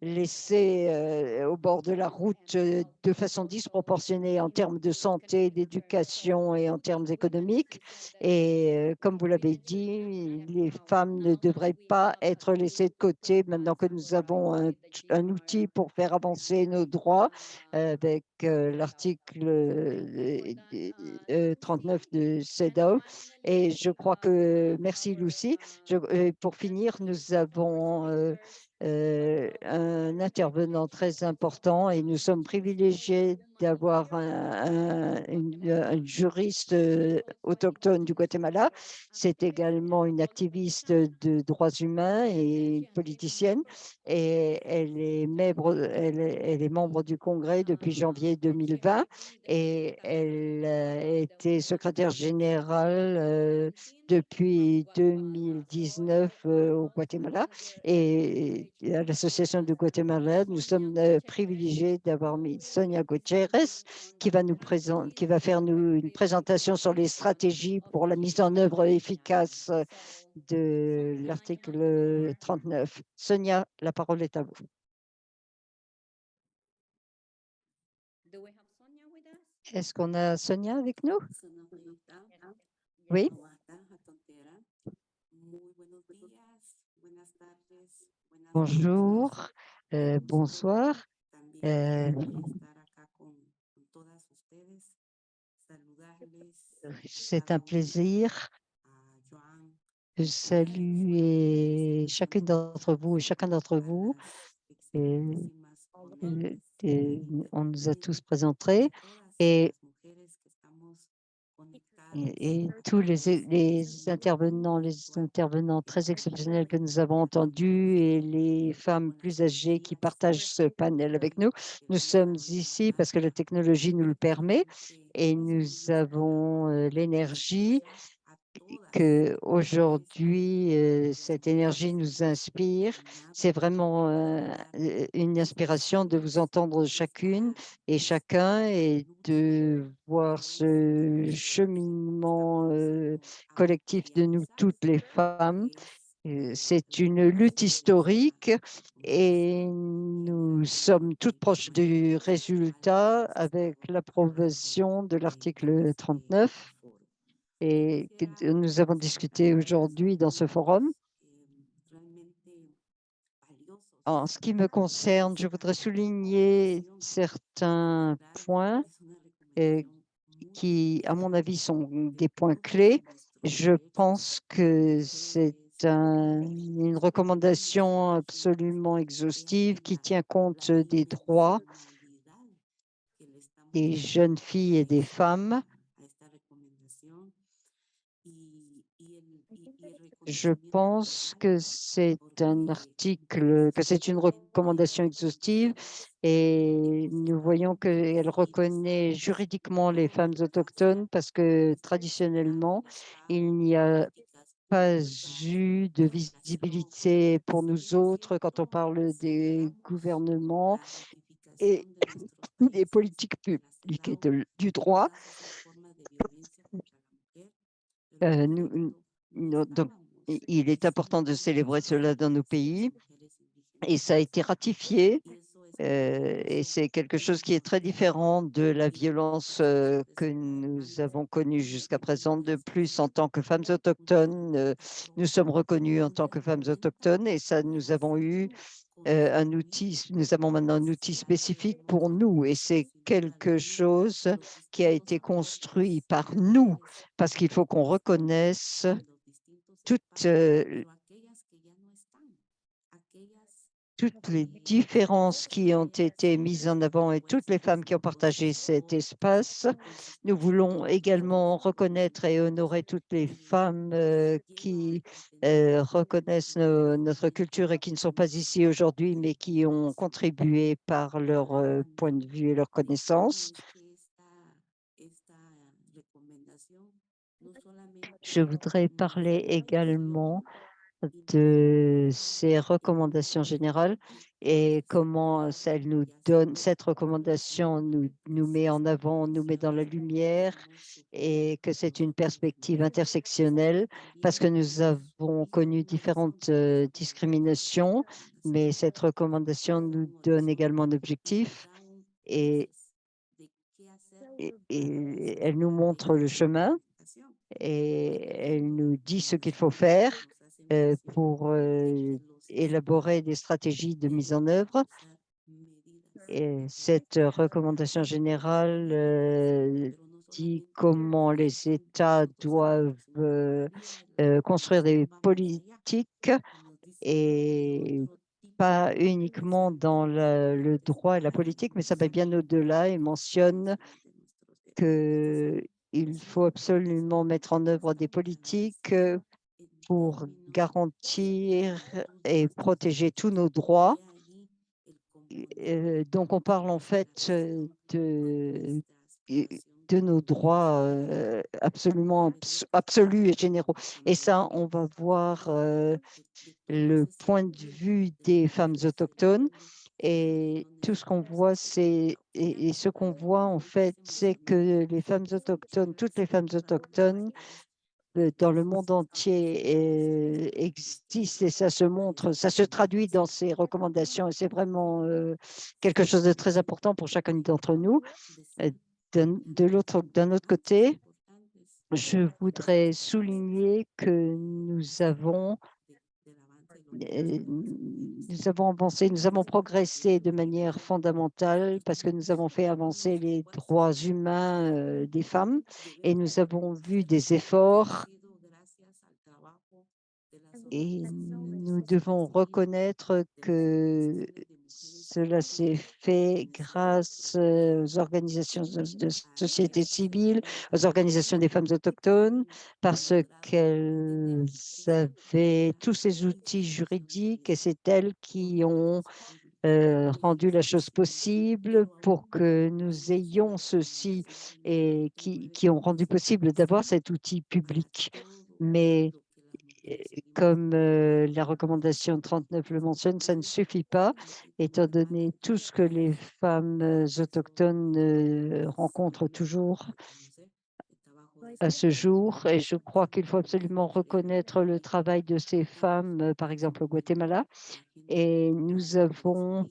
laissées au bord de la route de façon disproportionnée en termes de santé, d'éducation et en termes économiques. Et comme vous l'avez dit, les femmes ne devraient pas être laissées de côté maintenant que nous avons un outil pour faire avancer nos droits avec l'article 39 de CEDAW. Et je crois que, merci Lucie, pour finir, nous avons un intervenant très important et nous sommes privilégiés d'avoir une juriste autochtone du Guatemala. C'est également une activiste de droits humains et politicienne et elle est membre du Congrès depuis janvier 2020 et elle a été secrétaire générale depuis 2019 au Guatemala et à l'Association du Guatemala. Nous sommes privilégiés d'avoir mis Sonia Gutiérrez qui va faire une présentation sur les stratégies pour la mise en œuvre efficace de l'article 39. Sonia, la parole est à vous. Est-ce qu'on a Sonia avec nous? Oui. Bonjour, bonsoir. C'est un plaisir de saluer chacune d'entre vous et chacun d'entre vous. On nous a tous présentés et tous les intervenants très exceptionnels que nous avons entendus et les femmes plus âgées qui partagent ce panel avec nous. Nous sommes ici parce que la technologie nous le permet et nous avons l'énergie qu'aujourd'hui, cette énergie nous inspire. C'est vraiment une inspiration de vous entendre chacune et chacun et de voir ce cheminement collectif de nous toutes les femmes. C'est une lutte historique et nous sommes toutes proches du résultat avec l'approbation de l'article 39 et que nous avons discuté aujourd'hui dans ce forum. En ce qui me concerne, je voudrais souligner certains points qui, à mon avis, sont des points clés. Je pense que c'est une recommandation absolument exhaustive qui tient compte des droits des jeunes filles et des femmes. Je pense que c'est un article, que c'est une recommandation exhaustive et nous voyons qu'elle reconnaît juridiquement les femmes autochtones parce que traditionnellement, il n'y a pas eu de visibilité pour nous autres quand on parle des gouvernements et des politiques publiques et du droit. Donc, il est important de célébrer cela dans nos pays et ça a été ratifié et c'est quelque chose qui est très différent de la violence que nous avons connue jusqu'à présent. De plus, en tant que femmes autochtones, nous sommes reconnues en tant que femmes autochtones et ça, nous avons eu un outil, nous avons maintenant un outil spécifique pour nous et c'est quelque chose qui a été construit par nous parce qu'il faut qu'on reconnaisse toutes les différences qui ont été mises en avant et toutes les femmes qui ont partagé cet espace. Nous voulons également reconnaître et honorer toutes les femmes qui reconnaissent notre culture et qui ne sont pas ici aujourd'hui, mais qui ont contribué par leur point de vue et leur connaissance. Je voudrais parler également de ces recommandations générales et comment elle nous donne, cette recommandation nous met en avant, nous met dans la lumière et que c'est une perspective intersectionnelle parce que nous avons connu différentes discriminations, mais cette recommandation nous donne également un objectif et elle nous montre le chemin et elle nous dit ce qu'il faut faire pour élaborer des stratégies de mise en œuvre. Et cette recommandation générale dit comment les États doivent construire des politiques et pas uniquement dans le droit et la politique, mais ça va bien au-delà et mentionne qu'il faut absolument mettre en œuvre des politiques pour garantir et protéger tous nos droits. Donc, on parle en fait de nos droits absolument absolus et généraux. Et ça, on va voir le point de vue des femmes autochtones. Et tout ce qu'on voit, et ce qu'on voit en fait, c'est que les femmes autochtones, toutes les femmes autochtones dans le monde entier existent et ça se montre, ça se traduit dans ces recommandations et c'est vraiment quelque chose de très important pour chacun d'entre nous. D'un autre côté, je voudrais souligner que nous avons avancé, nous avons progressé de manière fondamentale parce que nous avons fait avancer les droits humains des femmes et nous avons vu des efforts et nous devons reconnaître que cela s'est fait grâce aux organisations de société civile, aux organisations des femmes autochtones, parce qu'elles avaient tous ces outils juridiques et c'est elles qui ont rendu la chose possible pour que nous ayons ceci et qui ont rendu possible d'avoir cet outil public. Mais comme la recommandation 39 le mentionne, ça ne suffit pas, étant donné tout ce que les femmes autochtones rencontrent toujours à ce jour. Et je crois qu'il faut absolument reconnaître le travail de ces femmes, par exemple au Guatemala. Et nous avons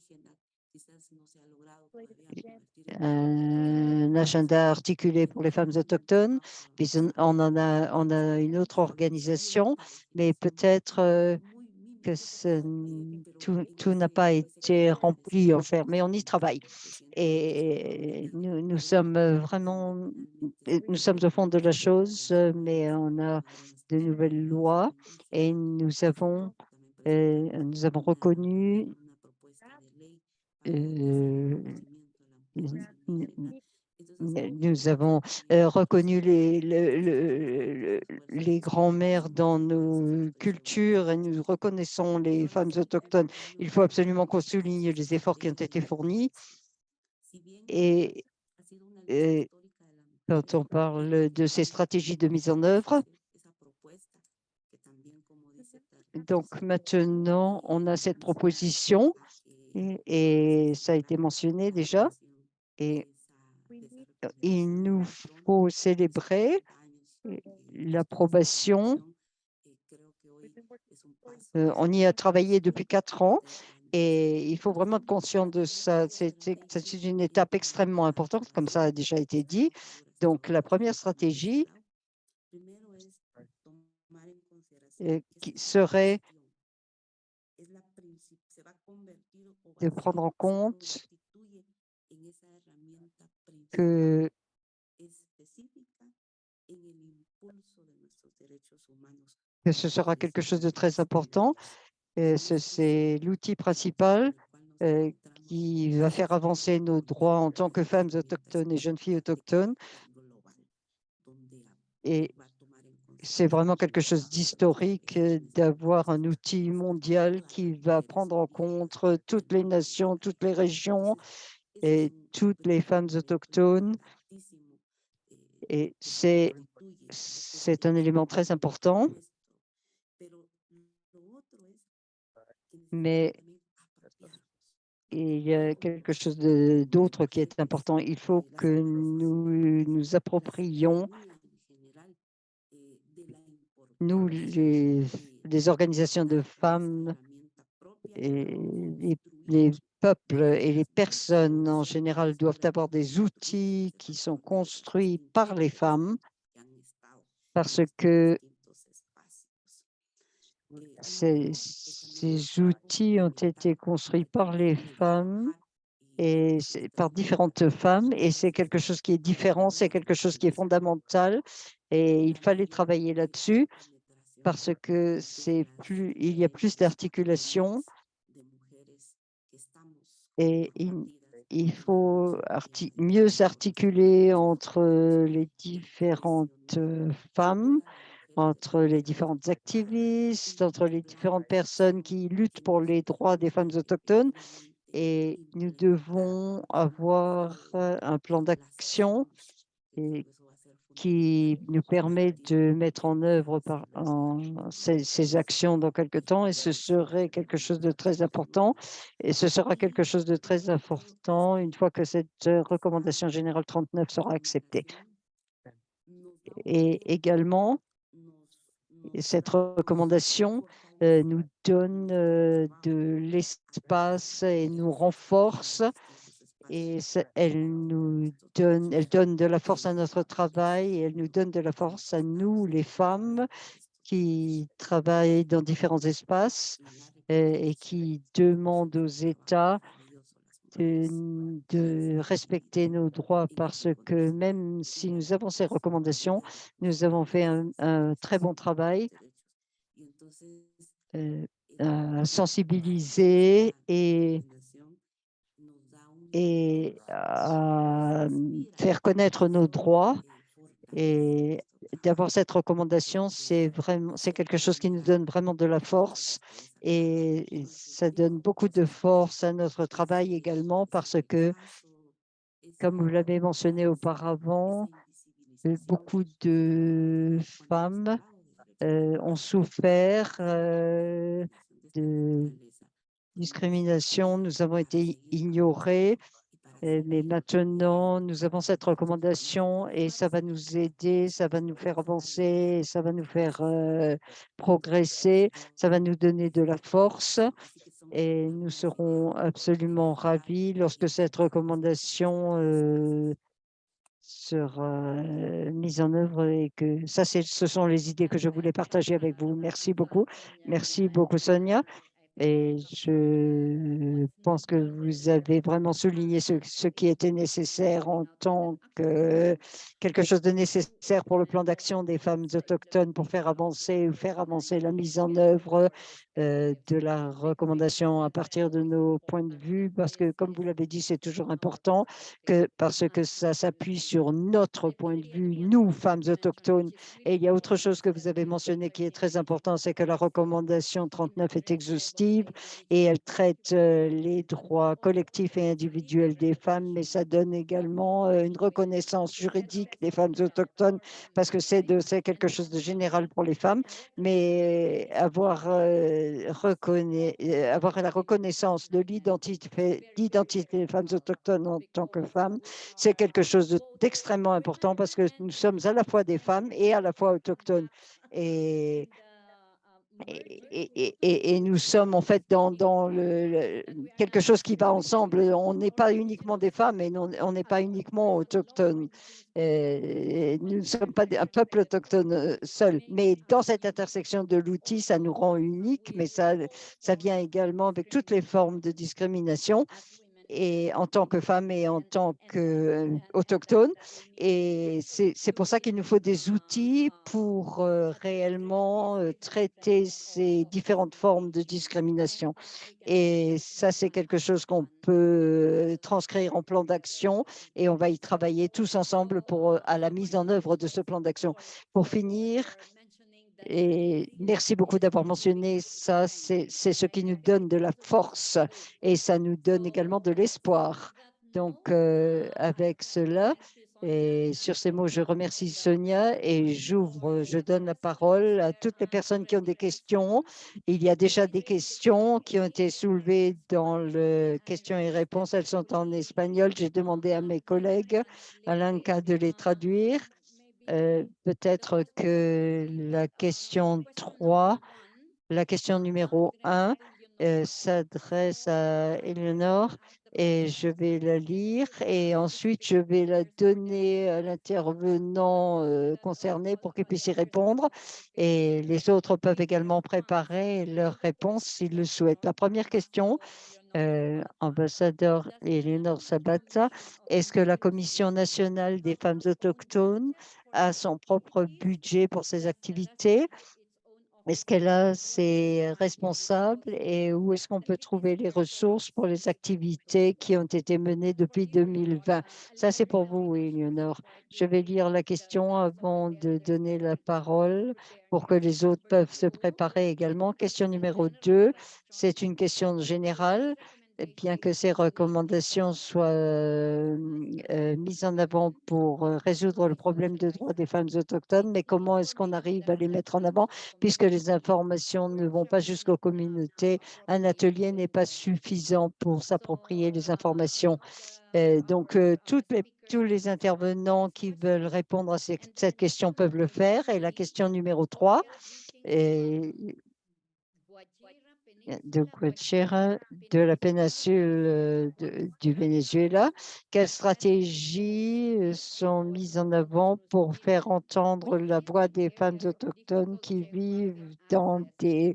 un agenda articulé pour les femmes autochtones. Puis on a une autre organisation, mais peut-être que tout n'a pas été rempli, enfin, mais on y travaille. Et nous sommes vraiment, nous sommes au fond de la chose, mais on a de nouvelles lois et nous avons reconnu Nous avons reconnu les grands-mères dans nos cultures et nous reconnaissons les femmes autochtones. Il faut absolument qu'on souligne les efforts qui ont été fournis. Et quand on parle de ces stratégies de mise en œuvre, donc maintenant, on a cette proposition et ça a été mentionné déjà. Et il nous faut célébrer l'approbation. On y a travaillé depuis 4 ans et il faut vraiment être conscient de ça. C'est une étape extrêmement importante, comme ça a déjà été dit. Donc, la première stratégie qui serait de prendre en compte que ce sera quelque chose de très important. C'est l'outil principal qui va faire avancer nos droits en tant que femmes autochtones et jeunes filles autochtones. Et c'est vraiment quelque chose d'historique d'avoir un outil mondial qui va prendre en compte toutes les nations, toutes les régions et toutes les femmes autochtones. Et c'est un élément très important. Mais il y a quelque chose d'autre qui est important. Il faut que nous nous approprions, nous, les organisations de femmes et les peuples et les personnes en général doivent avoir des outils qui sont construits par les femmes parce que ces outils ont été construits par les femmes et par différentes femmes et c'est quelque chose qui est différent, c'est quelque chose qui est fondamental et il fallait travailler là-dessus parce que il y a plus d'articulation et il faut mieux articuler entre les différentes femmes, entre les différentes activistes, entre les différentes personnes qui luttent pour les droits des femmes autochtones. Et nous devons avoir un plan d'action qui nous permet de mettre en œuvre ces actions dans quelque temps et ce serait quelque chose de très important et ce sera quelque chose de très important une fois que cette recommandation générale 39 sera acceptée. Et également, cette recommandation nous donne de l'espace et nous renforce et elle donne de la force à notre travail et elle nous donne de la force à nous, les femmes qui travaillent dans différents espaces et qui demandent aux États de respecter nos droits parce que même si nous avons ces recommandations, nous avons fait un très bon travail à sensibiliser et à faire connaître nos droits et d'avoir cette recommandation, c'est quelque chose qui nous donne vraiment de la force et ça donne beaucoup de force à notre travail également parce que, comme vous l'avez mentionné auparavant, beaucoup de femmes ont souffert de discrimination, nous avons été ignorés, mais maintenant nous avons cette recommandation et ça va nous aider, ça va nous faire avancer, ça va nous faire progresser, ça va nous donner de la force et nous serons absolument ravis lorsque cette recommandation sera mise en œuvre et que ce sont les idées que je voulais partager avec vous. Merci beaucoup. Merci beaucoup, Sonia. Et je pense que vous avez vraiment souligné ce qui était nécessaire en tant que quelque chose de nécessaire pour le plan d'action des femmes autochtones pour faire avancer la mise en œuvre de la recommandation à partir de nos points de vue, parce que, comme vous l'avez dit, c'est toujours important parce que ça s'appuie sur notre point de vue, nous, femmes autochtones. Et il y a autre chose que vous avez mentionné qui est très important, c'est que la recommandation 39 est exhaustive et elle traite les droits collectifs et individuels des femmes, mais ça donne également une reconnaissance juridique des femmes autochtones parce que c'est quelque chose de général pour les femmes, mais avoir la reconnaissance de l'identité des femmes autochtones en tant que femmes, c'est quelque chose d'extrêmement important parce que nous sommes à la fois des femmes et à la fois autochtones. Et et nous sommes en fait dans quelque chose qui va ensemble. On n'est pas uniquement des femmes et on n'est pas uniquement autochtones. Nous ne sommes pas un peuple autochtone seul. Mais dans cette intersection de l'outil, ça nous rend uniques, mais ça vient également avec toutes les formes de discrimination et en tant que femme et en tant qu'autochtone. Et c'est pour ça qu'il nous faut des outils pour réellement traiter ces différentes formes de discrimination. Et ça, c'est quelque chose qu'on peut transcrire en plan d'action et on va y travailler tous ensemble à la mise en œuvre de ce plan d'action. Pour finir, et merci beaucoup d'avoir mentionné ça, c'est ce qui nous donne de la force et ça nous donne également de l'espoir. Donc, avec cela, et sur ces mots, je remercie Sonia et je donne la parole à toutes les personnes qui ont des questions. Il y a déjà des questions qui ont été soulevées dans le questions et réponses. Elles sont en espagnol. J'ai demandé à mes collègues, à l'ANCA, de les traduire. Peut-être que la question 3, la question numéro 1 s'adresse à Eleanor et je vais la lire et ensuite je vais la donner à l'intervenant concerné pour qu'il puisse y répondre et les autres peuvent également préparer leurs réponses s'ils le souhaitent. La première question, ambassadeur Eleanor Sabata, est-ce que la Commission nationale des femmes autochtones a son propre budget pour ses activités? Est-ce qu'elle a ses responsables et où est-ce qu'on peut trouver les ressources pour les activités qui ont été menées depuis 2020? Ça, c'est pour vous, Eleanor. Je vais lire la question avant de donner la parole pour que les autres peuvent se préparer également. Question numéro 2, c'est une question générale. Bien que ces recommandations soient mises en avant pour résoudre le problème de droits des femmes autochtones, mais comment est-ce qu'on arrive à les mettre en avant puisque les informations ne vont pas jusqu'aux communautés? Un atelier n'est pas suffisant pour s'approprier les informations. Donc, tous les intervenants qui veulent répondre à cette question peuvent le faire. Et la question numéro 3, de Guachera, de la péninsule du Venezuela. Quelles stratégies sont mises en avant pour faire entendre la voix des femmes autochtones qui vivent dans des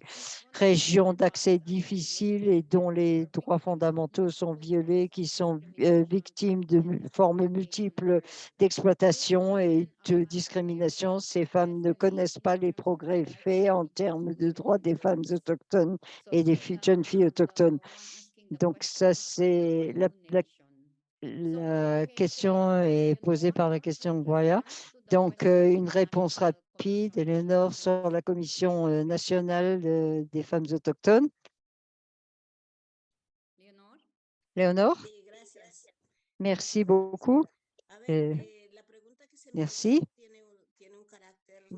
régions d'accès difficiles et dont les droits fondamentaux sont violés, qui sont victimes de formes multiples d'exploitation et de discrimination? Ces femmes ne connaissent pas les progrès faits en termes de droits des femmes autochtones et des jeunes filles autochtones. Donc ça, c'est la question est posée par la question Goya. Donc, une réponse rapide, Eleanor, sur la Commission nationale des femmes autochtones. Léonore? Merci beaucoup. Merci.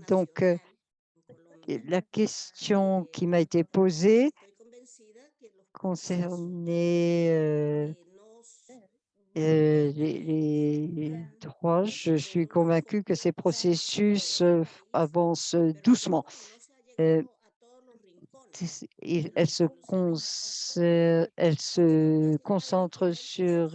Donc, la question qui m'a été posée concernait les droits. Je suis convaincue que ces processus avancent doucement. elle se concentre sur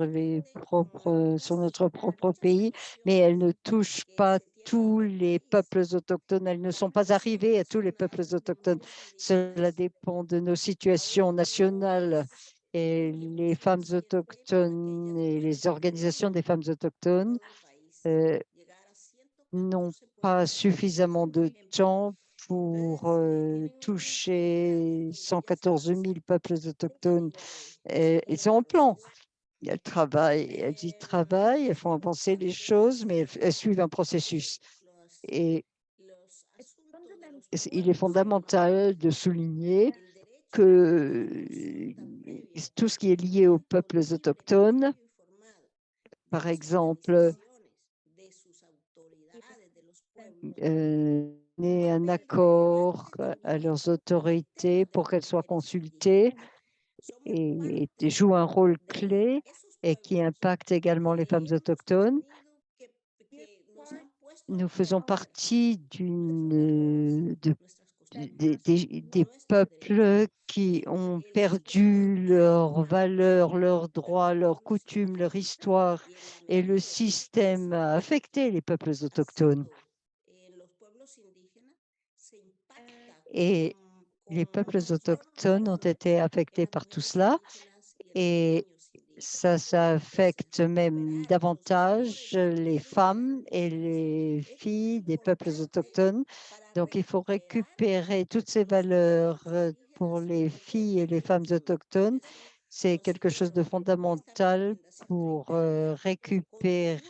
sur notre propre pays, mais elle ne touche pas tous les peuples autochtones. Elles ne sont pas arrivées à tous les peuples autochtones. Cela dépend de nos situations nationales. Et les femmes autochtones et les organisations des femmes autochtones n'ont pas suffisamment de temps pour toucher 114 000 peuples autochtones. Ils sont en plan. Elles travaillent, elles y travaillent, elles font avancer les choses, mais elles suivent un processus. Et il est fondamental de souligner que tout ce qui est lié aux peuples autochtones, par exemple, donner un accord à leurs autorités pour qu'elles soient consultées et jouent un rôle clé et qui impacte également les femmes autochtones. Nous faisons partie des peuples qui ont perdu leurs valeurs, leurs droits, leurs coutumes, leur histoire, et le système a affecté les peuples autochtones. Et les peuples autochtones ont été affectés par tout cela, et ça affecte même davantage les femmes et les filles des peuples autochtones. Donc, il faut récupérer toutes ces valeurs pour les filles et les femmes autochtones. C'est quelque chose de fondamental pour récupérer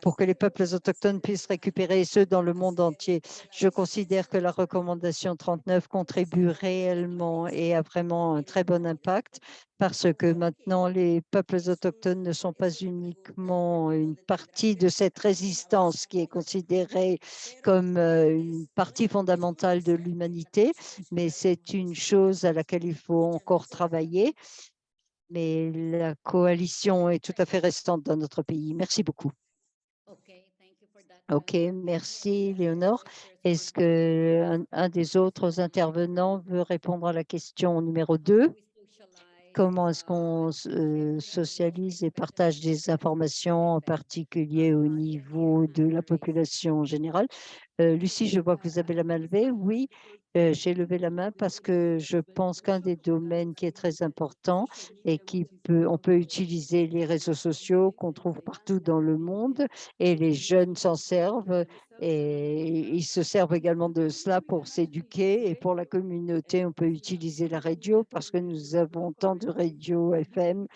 pour que les peuples autochtones puissent récupérer ceux dans le monde entier. Je considère que la recommandation 39 contribue réellement et a vraiment un très bon impact parce que maintenant les peuples autochtones ne sont pas uniquement une partie de cette résistance qui est considérée comme une partie fondamentale de l'humanité, mais c'est une chose à laquelle il faut encore travailler. Mais la coalition est tout à fait restante dans notre pays. Merci beaucoup. OK, merci Léonore. Est-ce qu'un des autres intervenants veut répondre à la question numéro 2? Comment est-ce qu'on socialise et partage des informations, en particulier au niveau de la population générale? Lucie, je vois que vous avez la main levée. Oui, j'ai levé la main parce que je pense qu'un des domaines qui est très important et on peut utiliser les réseaux sociaux qu'on trouve partout dans le monde et les jeunes s'en servent et ils se servent également de cela pour s'éduquer et pour la communauté, on peut utiliser la radio parce que nous avons tant de radios FM,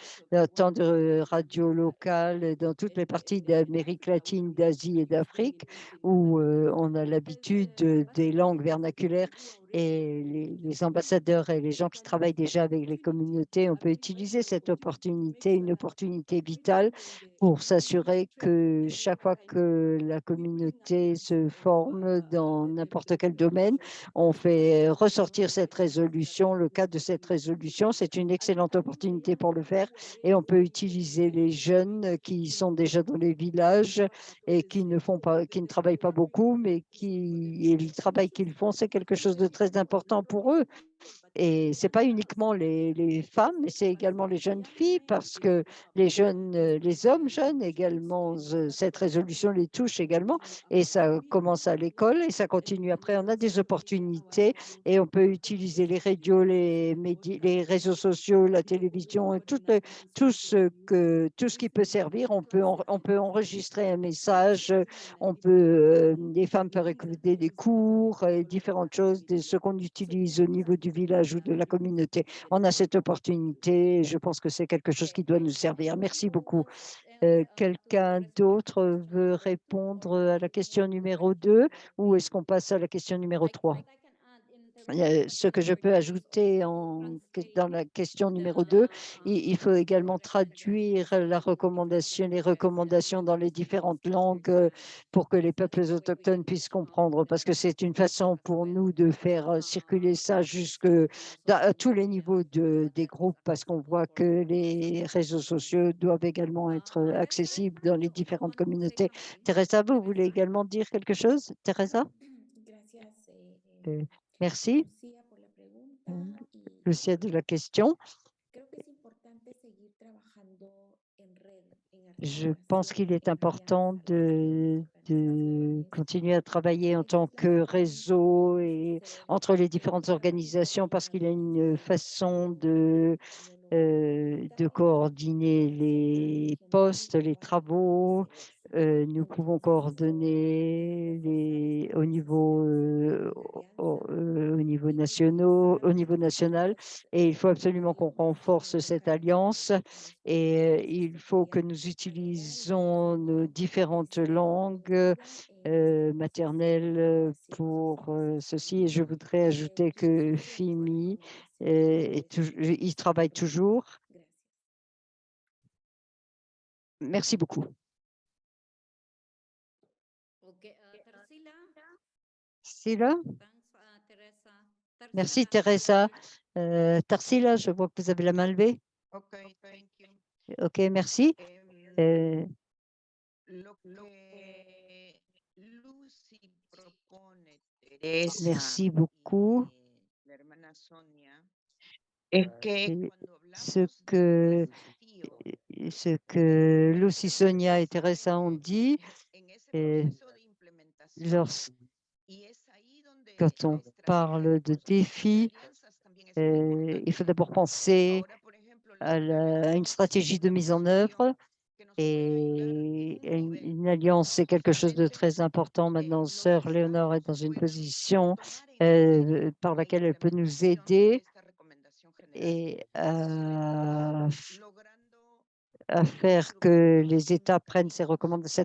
tant de radios locales dans toutes les parties d'Amérique latine, d'Asie et d'Afrique où on a l'habitude des langues vernaculaires et les ambassadeurs et les gens qui travaillent déjà avec les communautés, on peut utiliser cette opportunité, une opportunité vitale pour s'assurer que chaque fois que la communauté se forme dans n'importe quel domaine, on fait ressortir cette résolution, le cadre de cette résolution. C'est une excellente opportunité pour le faire et on peut utiliser les jeunes qui sont déjà dans les villages et qui ne travaillent pas beaucoup, mais le travail qu'ils font, c'est quelque chose de très important pour eux. Et ce n'est pas uniquement les femmes, mais c'est également les jeunes filles, parce que les hommes jeunes également, cette résolution les touche également, et ça commence à l'école et ça continue après. On a des opportunités et on peut utiliser les radios, les réseaux sociaux, la télévision, et tout ce qui peut servir. On peut enregistrer un message, les femmes peuvent écouter des cours, et différentes choses, de ce qu'on utilise au niveau du village ou de la communauté. On a cette opportunité et je pense que c'est quelque chose qui doit nous servir. Merci beaucoup. Quelqu'un d'autre veut répondre à la question numéro 2 ou est-ce qu'on passe à la question numéro 3? Ce que je peux ajouter dans la question numéro 2, il faut également traduire les recommandations dans les différentes langues pour que les peuples autochtones puissent comprendre, parce que c'est une façon pour nous de faire circuler ça à tous les niveaux des groupes, parce qu'on voit que les réseaux sociaux doivent également être accessibles dans les différentes communautés. Teresa, vous voulez également dire quelque chose, Teresa? Merci, Lucía, por la pregunta. Y Lucia, de la question. creo que es importante seguir trabajando en red, en Je pense qu'il est articulación, en important alianza con de las organizaciones. continuer à travailler en tant que réseau et entre les différentes organisations parce qu'il y a une façon de coordonner les postes, les travaux. Nous pouvons coordonner au niveau, au niveau national et il faut absolument qu'on renforce cette alliance et il faut que nous utilisons nos différentes langues maternelles pour ceci. Et je voudrais ajouter que FIMI il travaille toujours. Merci beaucoup. Okay, Tarsila. Sila, Thanks, Teresa. merci Tarsila. Teresa. Tarsila, je vois que vous avez la main levée. Okay, thank you. Ok, merci. Em, Lo que Lucy propone, Teresa, Merci beaucoup. la hermana Sonia, es que Et cuando ce hablamos que, desafío, ce que Lucy, Sonia et Teresa ont dit, en ese et proceso de implementación, y es ahí donde quand la on estrategia parle de construcción défis, alianzas también es muy importante. il faut d'abord penser Ahora, por ejemplo, la à une stratégie de mise en œuvre. Et une alliance, c'est quelque chose de très important. Maintenant, Sœur Léonore est dans une position par laquelle elle peut nous aider et à faire que les États prennent cette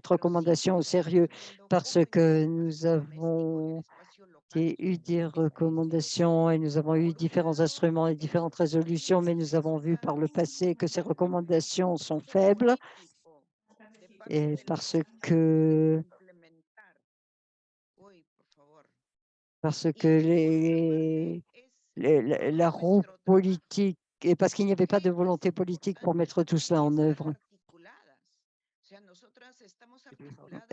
recommandation au sérieux parce que nous avons eu des recommandations et nous avons eu différents instruments et différentes résolutions, mais nous avons vu par le passé que ces recommandations sont faibles et parce que la roue politique, et parce qu'il n'y avait pas de volonté politique pour mettre tout cela en œuvre.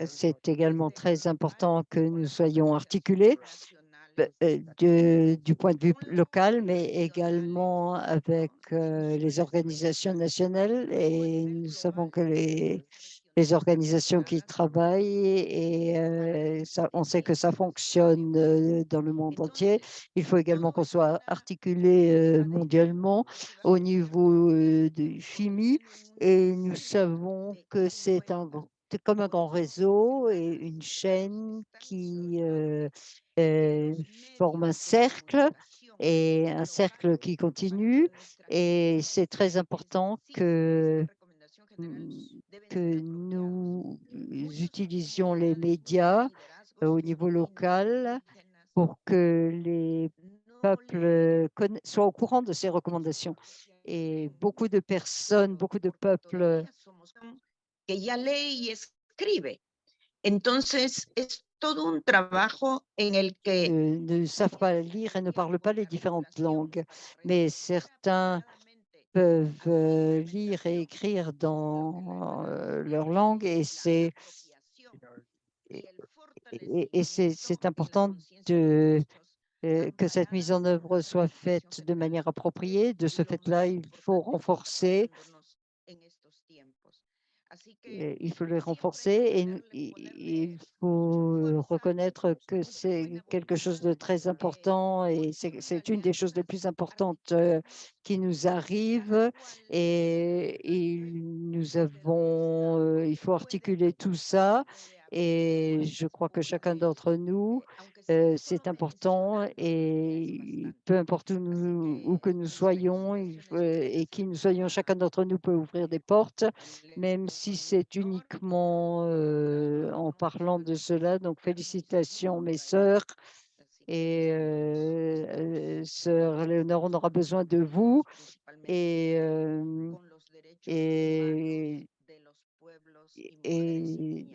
C'est également très important que nous soyons articulés du point de vue local, mais également avec les organisations nationales. Et nous savons que les organisations qui travaillent et on sait que ça fonctionne dans le monde entier. Il faut également qu'on soit articulé mondialement au niveau du FIMI et nous savons que c'est comme un grand réseau et une chaîne qui forme un cercle et un cercle qui continue et c'est très important que nous utilisions les médias au niveau local pour que les peuples soient au courant de ces recommandations. Et beaucoup de personnes, beaucoup de peuples que ya lee y escribe. Entonces, es todo un trabajo en el que ne savent pas lire et ne parlent pas les différentes langues, mais certains peuvent lire et écrire dans leur langue et c'est important que cette mise en œuvre soit faite de manière appropriée. De ce fait-là, il faut renforcer il faut les renforcer et il faut reconnaître que c'est quelque chose de très important et c'est une des choses les plus importantes qui nous arrivent et il faut articuler tout ça et je crois que chacun d'entre nous, c'est important et peu importe où que nous soyons et qui nous soyons, chacun d'entre nous peut ouvrir des portes même si c'est uniquement en parlant de cela. Donc, félicitations mes sœurs et sœur Léonore, on aura besoin de vous et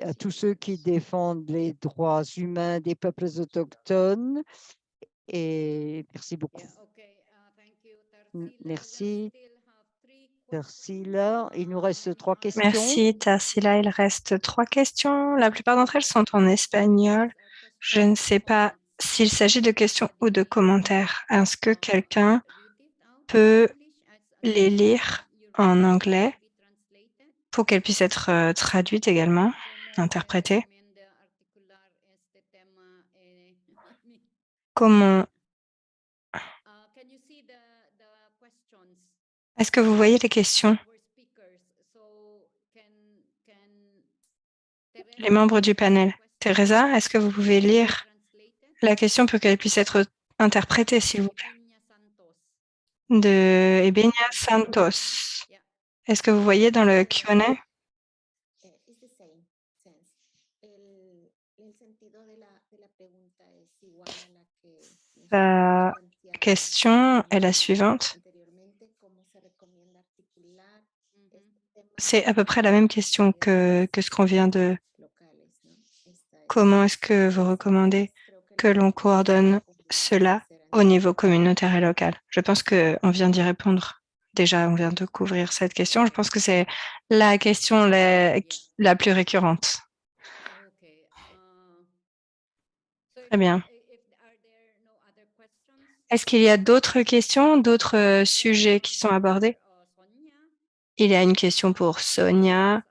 à tous ceux qui défendent les droits humains des peuples autochtones. Et merci beaucoup. Merci. Tarsila, il nous reste 3 questions. Merci, Tarsila. Il reste 3 questions. La plupart d'entre elles sont en espagnol. Je ne sais pas s'il s'agit de questions ou de commentaires, est-ce que quelqu'un peut les lire en anglais pour qu'elles puissent être traduites également, interprétées? Comment est-ce que vous voyez les questions? Les membres du panel. Teresa, est-ce que vous pouvez lire la question pour qu'elle puisse être interprétée, s'il vous plaît? De Ebenia Santos. Est-ce que vous voyez dans le Q&A? It's the same sense. El sentido de la pregunta es igual a la que nos La planteaba question est la suivante. anteriormente, cómo se recomienda articular este tema C'est à peu près la même question que ce qu'on vient de... locales, ¿no? Comment est-ce que vous recommandez que l'on coordonne cela au niveau communautaire et local? Je pense qu'on vient d'y répondre. Déjà, on vient de couvrir cette question. Je pense que c'est la question la plus récurrente. Très bien. Est-ce qu'il y a d'autres questions, d'autres sujets qui sont abordés? Il y a une question pour Sonia.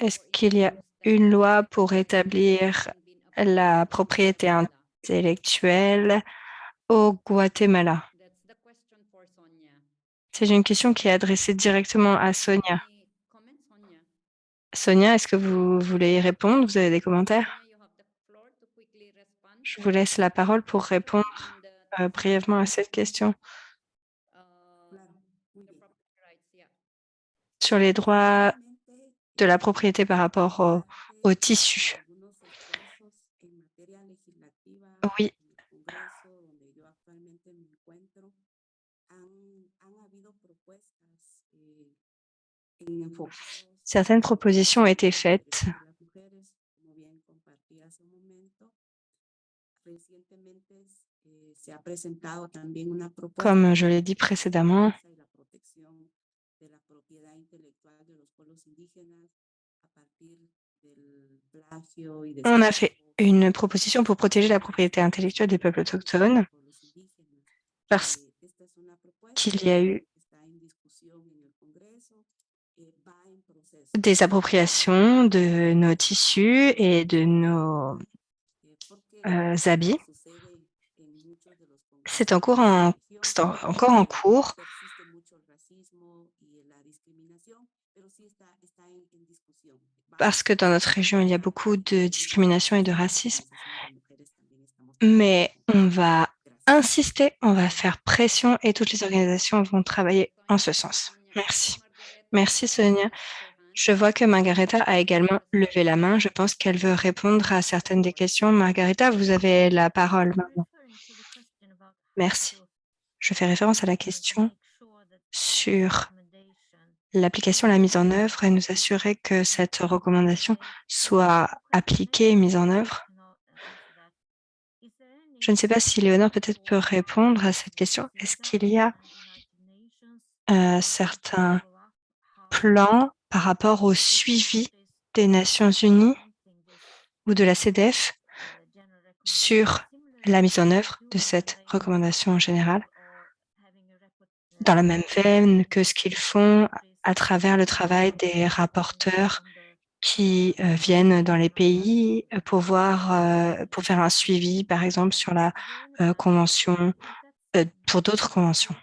Est-ce qu'il y a une loi pour établir la propriété intellectuelle au Guatemala? C'est une question qui est adressée directement à Sonia. Sonia, est-ce que vous voulez y répondre? Vous avez des commentaires? Je vous laisse la parole pour répondre brièvement à cette question sur les droits de la propriété par rapport au tissu. Oui. Certaines propositions ont été faites comme je l'ai dit précédemment. On a fait une proposition pour protéger la propriété intellectuelle des peuples autochtones parce qu'il y a eu des appropriations de nos tissus et de nos habits. C'est encore en cours. Parce que dans notre région, il y a beaucoup de discrimination et de racisme. Mais on va insister, on va faire pression et toutes les organisations vont travailler en ce sens. Merci. Merci Sonia. Je vois que Margareta a également levé la main. Je pense qu'elle veut répondre à certaines des questions. Margareta, vous avez la parole maintenant. Merci. Je fais référence à la question sur l'application, la mise en œuvre et nous assurer que cette recommandation soit appliquée et mise en œuvre. Je ne sais pas si Léonore peut-être peut répondre à cette question. Est-ce qu'il y a certains plans par rapport au suivi des Nations Unies ou de la CEDEF sur la mise en œuvre de cette recommandation générale, dans la même veine que ce qu'ils font à travers le travail des rapporteurs qui viennent dans les pays pour faire un suivi, par exemple, sur la convention, pour d'autres conventions.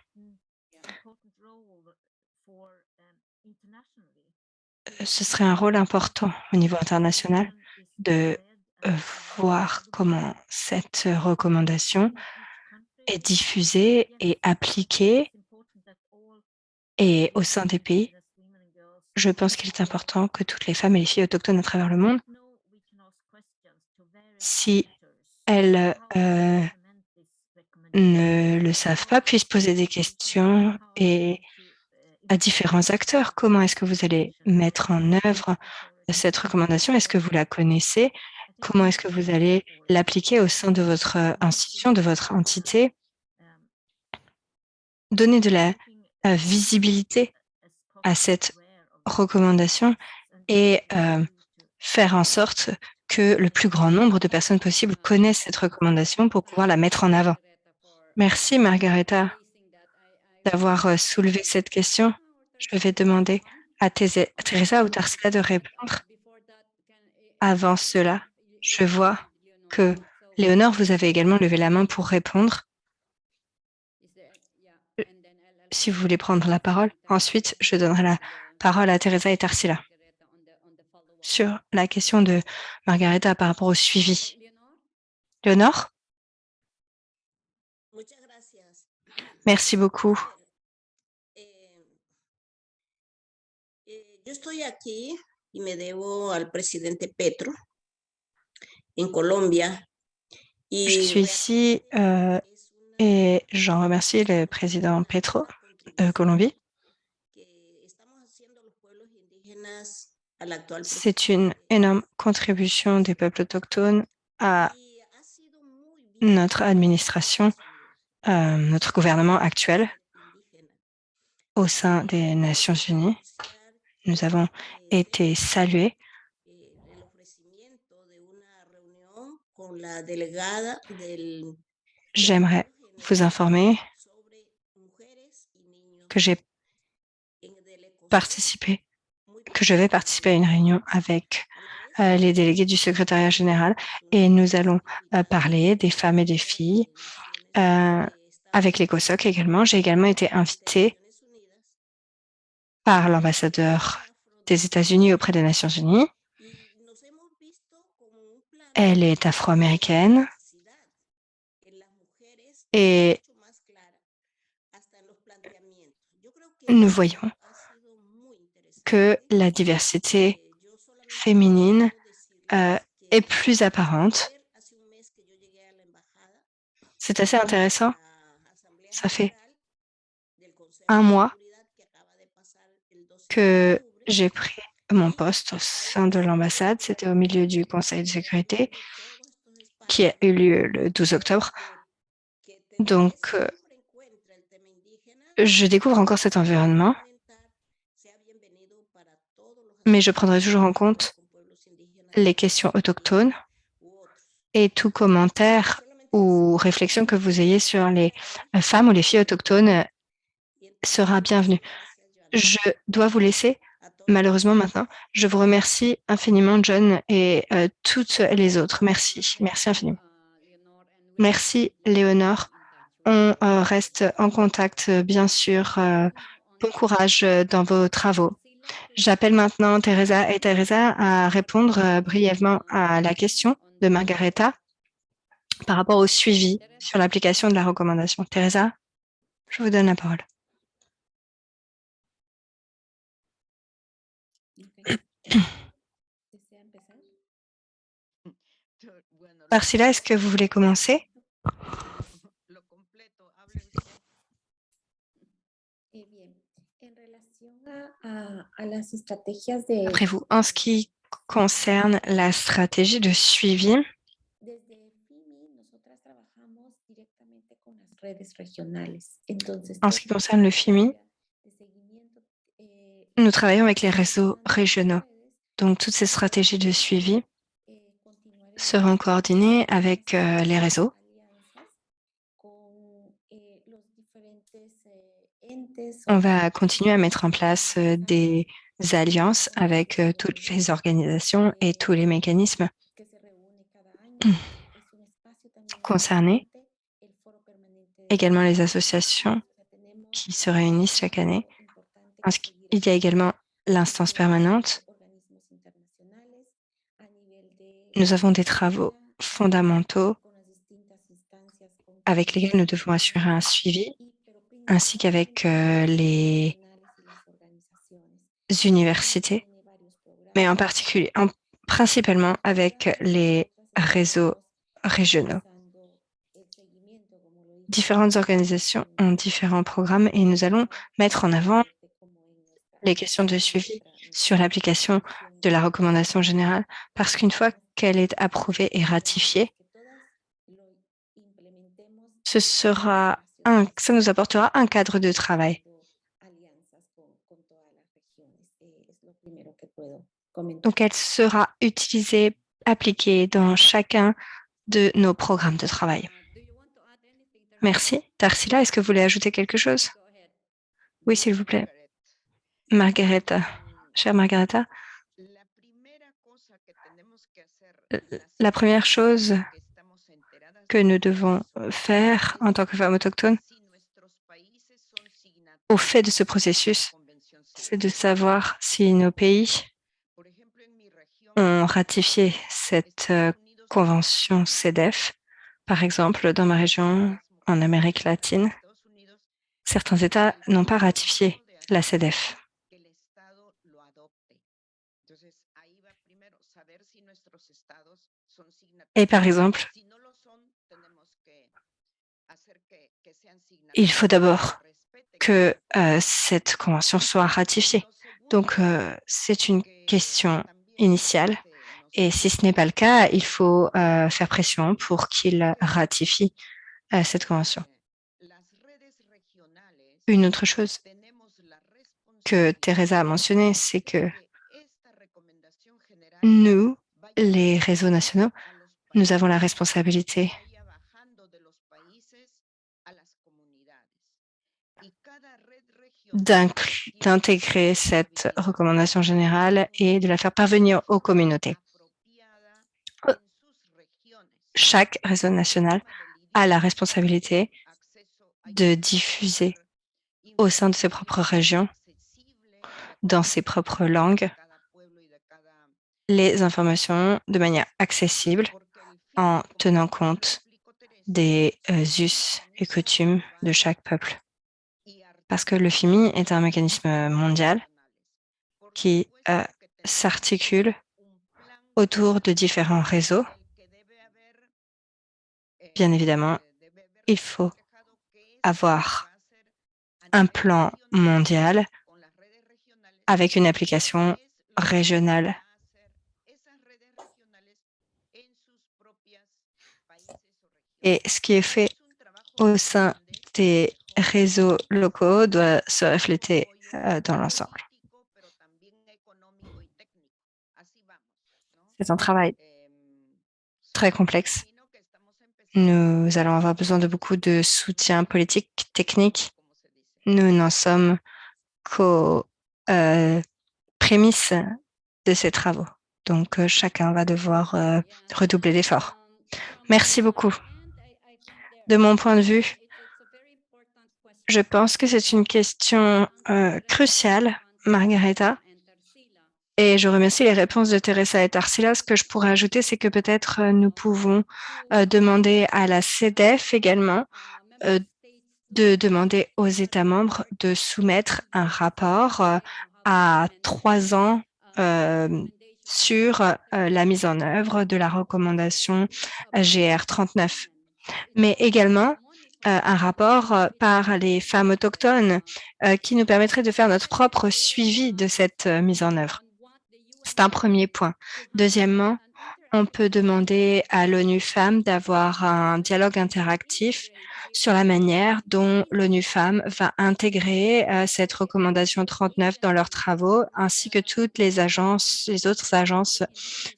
Ce serait un rôle important au niveau international de voir comment cette recommandation est diffusée et appliquée et au sein des pays. Je pense qu'il est important que toutes les femmes et les filles autochtones à travers le monde, si elles ne le savent pas, puissent poser des questions et à différents acteurs. Comment est-ce que vous allez mettre en œuvre cette recommandation? Est-ce que vous la connaissez? Comment est-ce que vous allez l'appliquer au sein de votre institution, de votre entité? Donner de la visibilité à cette recommandation et faire en sorte que le plus grand nombre de personnes possible connaissent cette recommandation pour pouvoir la mettre en avant. Merci, Margaretha, d'avoir soulevé cette question. Je vais demander à Teresa ou Tarsila de répondre. Avant cela, je vois que Léonore, vous avez également levé la main pour répondre. Si vous voulez prendre la parole, ensuite, je donnerai la parole à Teresa et Tarsila. Sur la question de Margaretha par rapport au suivi. Léonore? Merci beaucoup. Yo estoy aquí y me debo al presidente Petro en Colombia. Je suis ici et j'en remercie le président Petro de Colombie. C'est une énorme contribution des peuples autochtones à notre administration, notre gouvernement actuel au sein des Nations Unies. Nous avons été salués J'aimerais vous informer que je vais participer à une réunion avec les délégués du secrétariat général et nous allons parler des femmes et des filles avec les COSOC également. J'ai également été invitée par l'ambassadeur des États-Unis auprès des Nations Unies. Elle est afro-américaine et nous voyons que la diversité féminine est plus apparente. C'est assez intéressant. Ça fait un mois que j'ai pris mon poste au sein de l'ambassade. C'était au milieu du Conseil de sécurité qui a eu lieu le 12 octobre. Donc, je découvre encore cet environnement, mais je prendrai toujours en compte les questions autochtones et tout commentaire ou réflexion que vous ayez sur les femmes ou les filles autochtones sera bienvenu. Je dois vous laisser, malheureusement maintenant. Je vous remercie infiniment, John, et toutes les autres. Merci. Merci infiniment. Merci, Léonore. On reste en contact, bien sûr. Bon courage dans vos travaux. J'appelle maintenant Teresa et Teresa à répondre brièvement à la question de Margaretha par rapport au suivi sur l'application de la recommandation. Teresa, je vous donne la parole. Tarsila, est-ce que vous voulez commencer? Après vous, en ce qui concerne la stratégie de suivi, en ce qui concerne le FIMI, nous travaillons avec les réseaux régionaux. Donc, toutes ces stratégies de suivi seront coordonnées avec les réseaux. On va continuer à mettre en place des alliances avec toutes les organisations et tous les mécanismes concernés, également les associations qui se réunissent chaque année. Il y a également l'instance permanente. Nous avons des travaux fondamentaux avec lesquels nous devons assurer un suivi, ainsi qu'avec les universités, mais en particulier, principalement avec les réseaux régionaux. Différentes organisations ont différents programmes et nous allons mettre en avant les questions de suivi sur l'application de la recommandation générale parce qu'une fois qu'elle est approuvée et ratifiée, ça nous apportera un cadre de travail. con todas las regiones. Es lo primero que puedo comentar. Donc, elle sera utilisée, appliquée dans chacun de nos programmes de travail. Do you want to add anything, Tarsila? Merci. Tarsila, est-ce que vous voulez ajouter quelque chose? Go ahead. Oui, s'il vous plaît. Margaretha, chère Margaretha, La primera cosa que tenemos que hacer la première chose que estamos enteradas que nous devons faire en tant que femmes autochtones si nuestros países son au fait de ce processus, c'est de savoir si nos pays Por ejemplo, en mi región, ont ratifié cette Estados Unidos convention CEDEF. Par exemple, dans ma région, en Amérique latine, Estados Unidos certains États n'ont pas ratifié la CEDEF. que el Estado lo adopte. Entonces, ahí va primero saber si nuestros estados son Et par exemple, Si no lo son, tenemos que hacer que sean il faut d'abord respeten. que cette convention soit ratifiée. Donc, c'est une question initiale. Et si ce n'est pas le cas, il faut faire pression pour qu'il ratifie cette convention. Une autre chose que Teresa a mentionnée, c'est que nous, les réseaux nationaux, nous avons la responsabilité d'intégrer cette recommandation générale et de la faire parvenir aux communautés. Chaque réseau national a la responsabilité de diffuser au sein de ses propres régions, dans ses propres langues, les informations de manière accessible en tenant compte des us et coutumes de chaque peuple. Parce que le FIMI est un mécanisme mondial qui s'articule autour de différents réseaux. Bien évidemment, il faut avoir un plan mondial avec une application régionale. Et ce qui est fait au sein des réseaux locaux doit se refléter dans l'ensemble. C'est un travail très complexe. Nous allons avoir besoin de beaucoup de soutien politique, technique. Nous n'en sommes qu'aux prémices de ces travaux. Donc, chacun va devoir redoubler d'efforts. Merci beaucoup. De mon point de vue, je pense que c'est une question cruciale, Margaretha, et je remercie les réponses de Teresa et Tarsila. Ce que je pourrais ajouter, c'est que peut-être nous pouvons demander à la CEDEF également de demander aux États membres de soumettre un rapport à 3 ans sur la mise en œuvre de la recommandation GR 39, mais également un rapport par les femmes autochtones qui nous permettrait de faire notre propre suivi de cette mise en œuvre. C'est un premier point. Deuxièmement, on peut demander à l'ONU Femmes d'avoir un dialogue interactif sur la manière dont l'ONU Femmes va intégrer cette recommandation 39 dans leurs travaux, ainsi que toutes les autres agences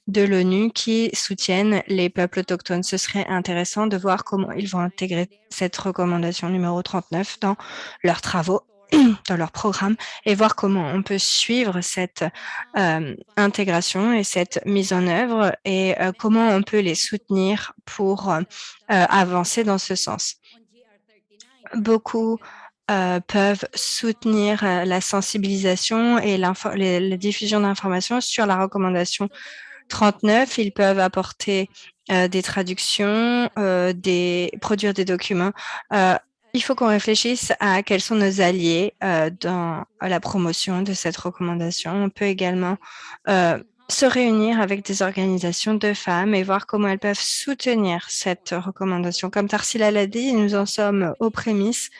de l'ONU qui soutiennent les peuples autochtones. Ce serait intéressant de voir comment ils vont intégrer cette recommandation numéro 39 dans leurs travaux, dans leur programme, et voir comment on peut suivre cette intégration et cette mise en œuvre et comment on peut les soutenir pour avancer dans ce sens. Beaucoup peuvent soutenir la sensibilisation et la diffusion d'informations sur la recommandation 39. Ils peuvent apporter des traductions, produire des documents. Il faut qu'on réfléchisse à quels sont nos alliés dans la promotion de cette recommandation. On peut également se réunir avec des organisations de femmes et voir comment elles peuvent soutenir cette recommandation. Comme Tarsila l'a dit, nous en sommes aux prémices,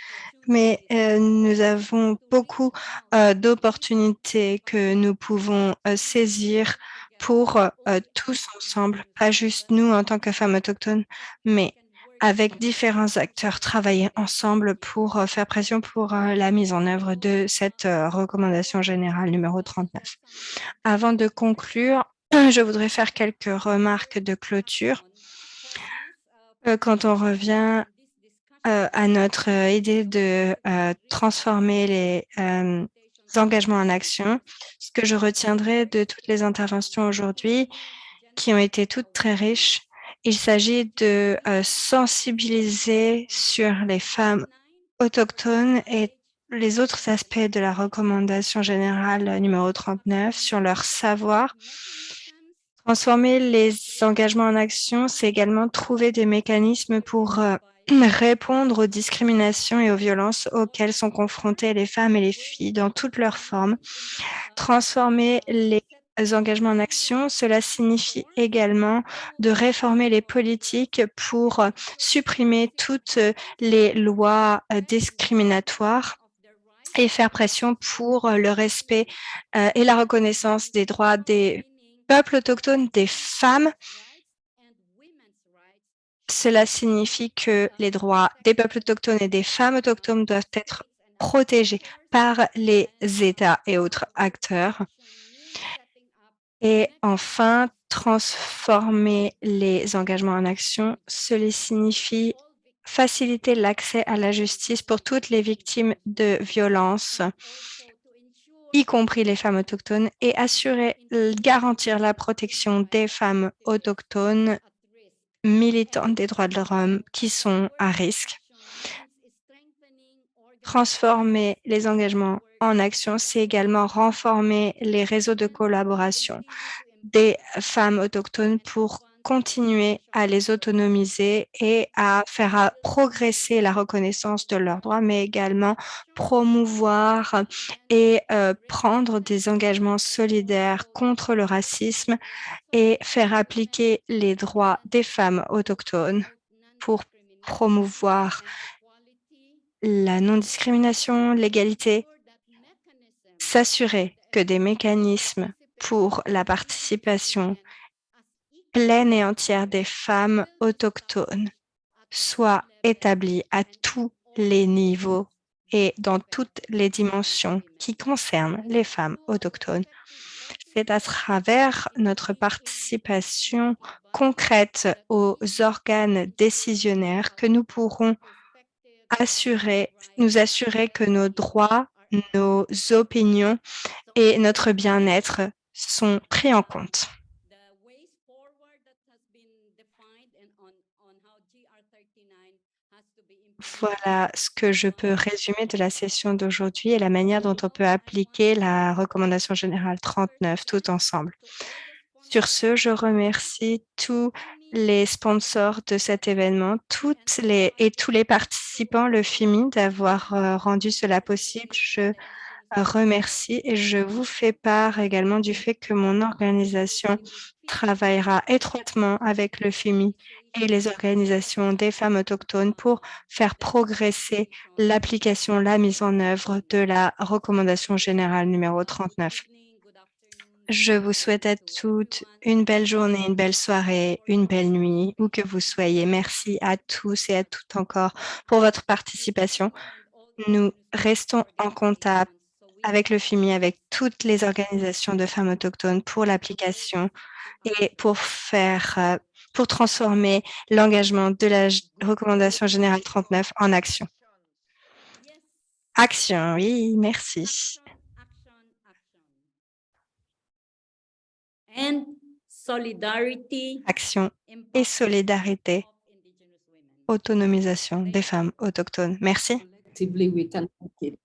mais nous avons beaucoup d'opportunités que nous pouvons saisir pour tous ensemble, pas juste nous en tant que femmes autochtones, mais avec différents acteurs, travailler ensemble pour faire pression pour la mise en œuvre de cette recommandation générale numéro 39. Avant de conclure, je voudrais faire quelques remarques de clôture. Quand on revient à notre idée de transformer les engagements en action, ce que je retiendrai de toutes les interventions aujourd'hui, qui ont été toutes très riches, il s'agit de sensibiliser sur les femmes autochtones et les autres aspects de la recommandation générale numéro 39 sur leur savoir. Transformer les engagements en action, c'est également trouver des mécanismes pour répondre aux discriminations et aux violences auxquelles sont confrontées les femmes et les filles dans toutes leurs formes. Transformer les engagements en action, cela signifie également de réformer les politiques pour supprimer toutes les lois discriminatoires et faire pression pour le respect et la reconnaissance des droits des peuples autochtones, des femmes. Cela signifie que les droits des peuples autochtones et des femmes autochtones doivent être protégés par les États et autres acteurs. Et enfin, transformer les engagements en action, cela signifie faciliter l'accès à la justice pour toutes les victimes de violences, y compris les femmes autochtones, et garantir la protection des femmes autochtones militantes des droits de l'homme qui sont à risque. Transformer les engagements en action, c'est également renforcer les réseaux de collaboration des femmes autochtones pour continuer à les autonomiser et à faire progresser la reconnaissance de leurs droits, mais également promouvoir et prendre des engagements solidaires contre le racisme et faire appliquer les droits des femmes autochtones pour promouvoir la non-discrimination, l'égalité, s'assurer que des mécanismes pour la participation pleine et entière des femmes autochtones soient établis à tous les niveaux et dans toutes les dimensions qui concernent les femmes autochtones. C'est à travers notre participation concrète aux organes décisionnaires que nous pourrons nous assurer que nos droits, nos opinions et notre bien-être sont pris en compte. Voilà ce que je peux résumer de la session d'aujourd'hui et la manière dont on peut appliquer la recommandation générale 39 tout ensemble. Sur ce, je remercie tous les sponsors de cet événement, tous les participants, le FIMI, d'avoir rendu cela possible. Je remercie et je vous fais part également du fait que mon organisation travaillera étroitement avec le FIMI et les organisations des femmes autochtones pour faire progresser l'application, la mise en œuvre de la recommandation générale numéro 39. Je vous souhaite à toutes une belle journée, une belle soirée, une belle nuit, où que vous soyez. Merci à tous et à toutes encore pour votre participation. Nous restons en contact avec le FIMI, avec toutes les organisations de femmes autochtones pour l'application et pour transformer l'engagement de la recommandation générale 39 en action. Action, oui, merci. Action et solidarité, autonomisation des femmes autochtones. Merci. Collectively, we can make it.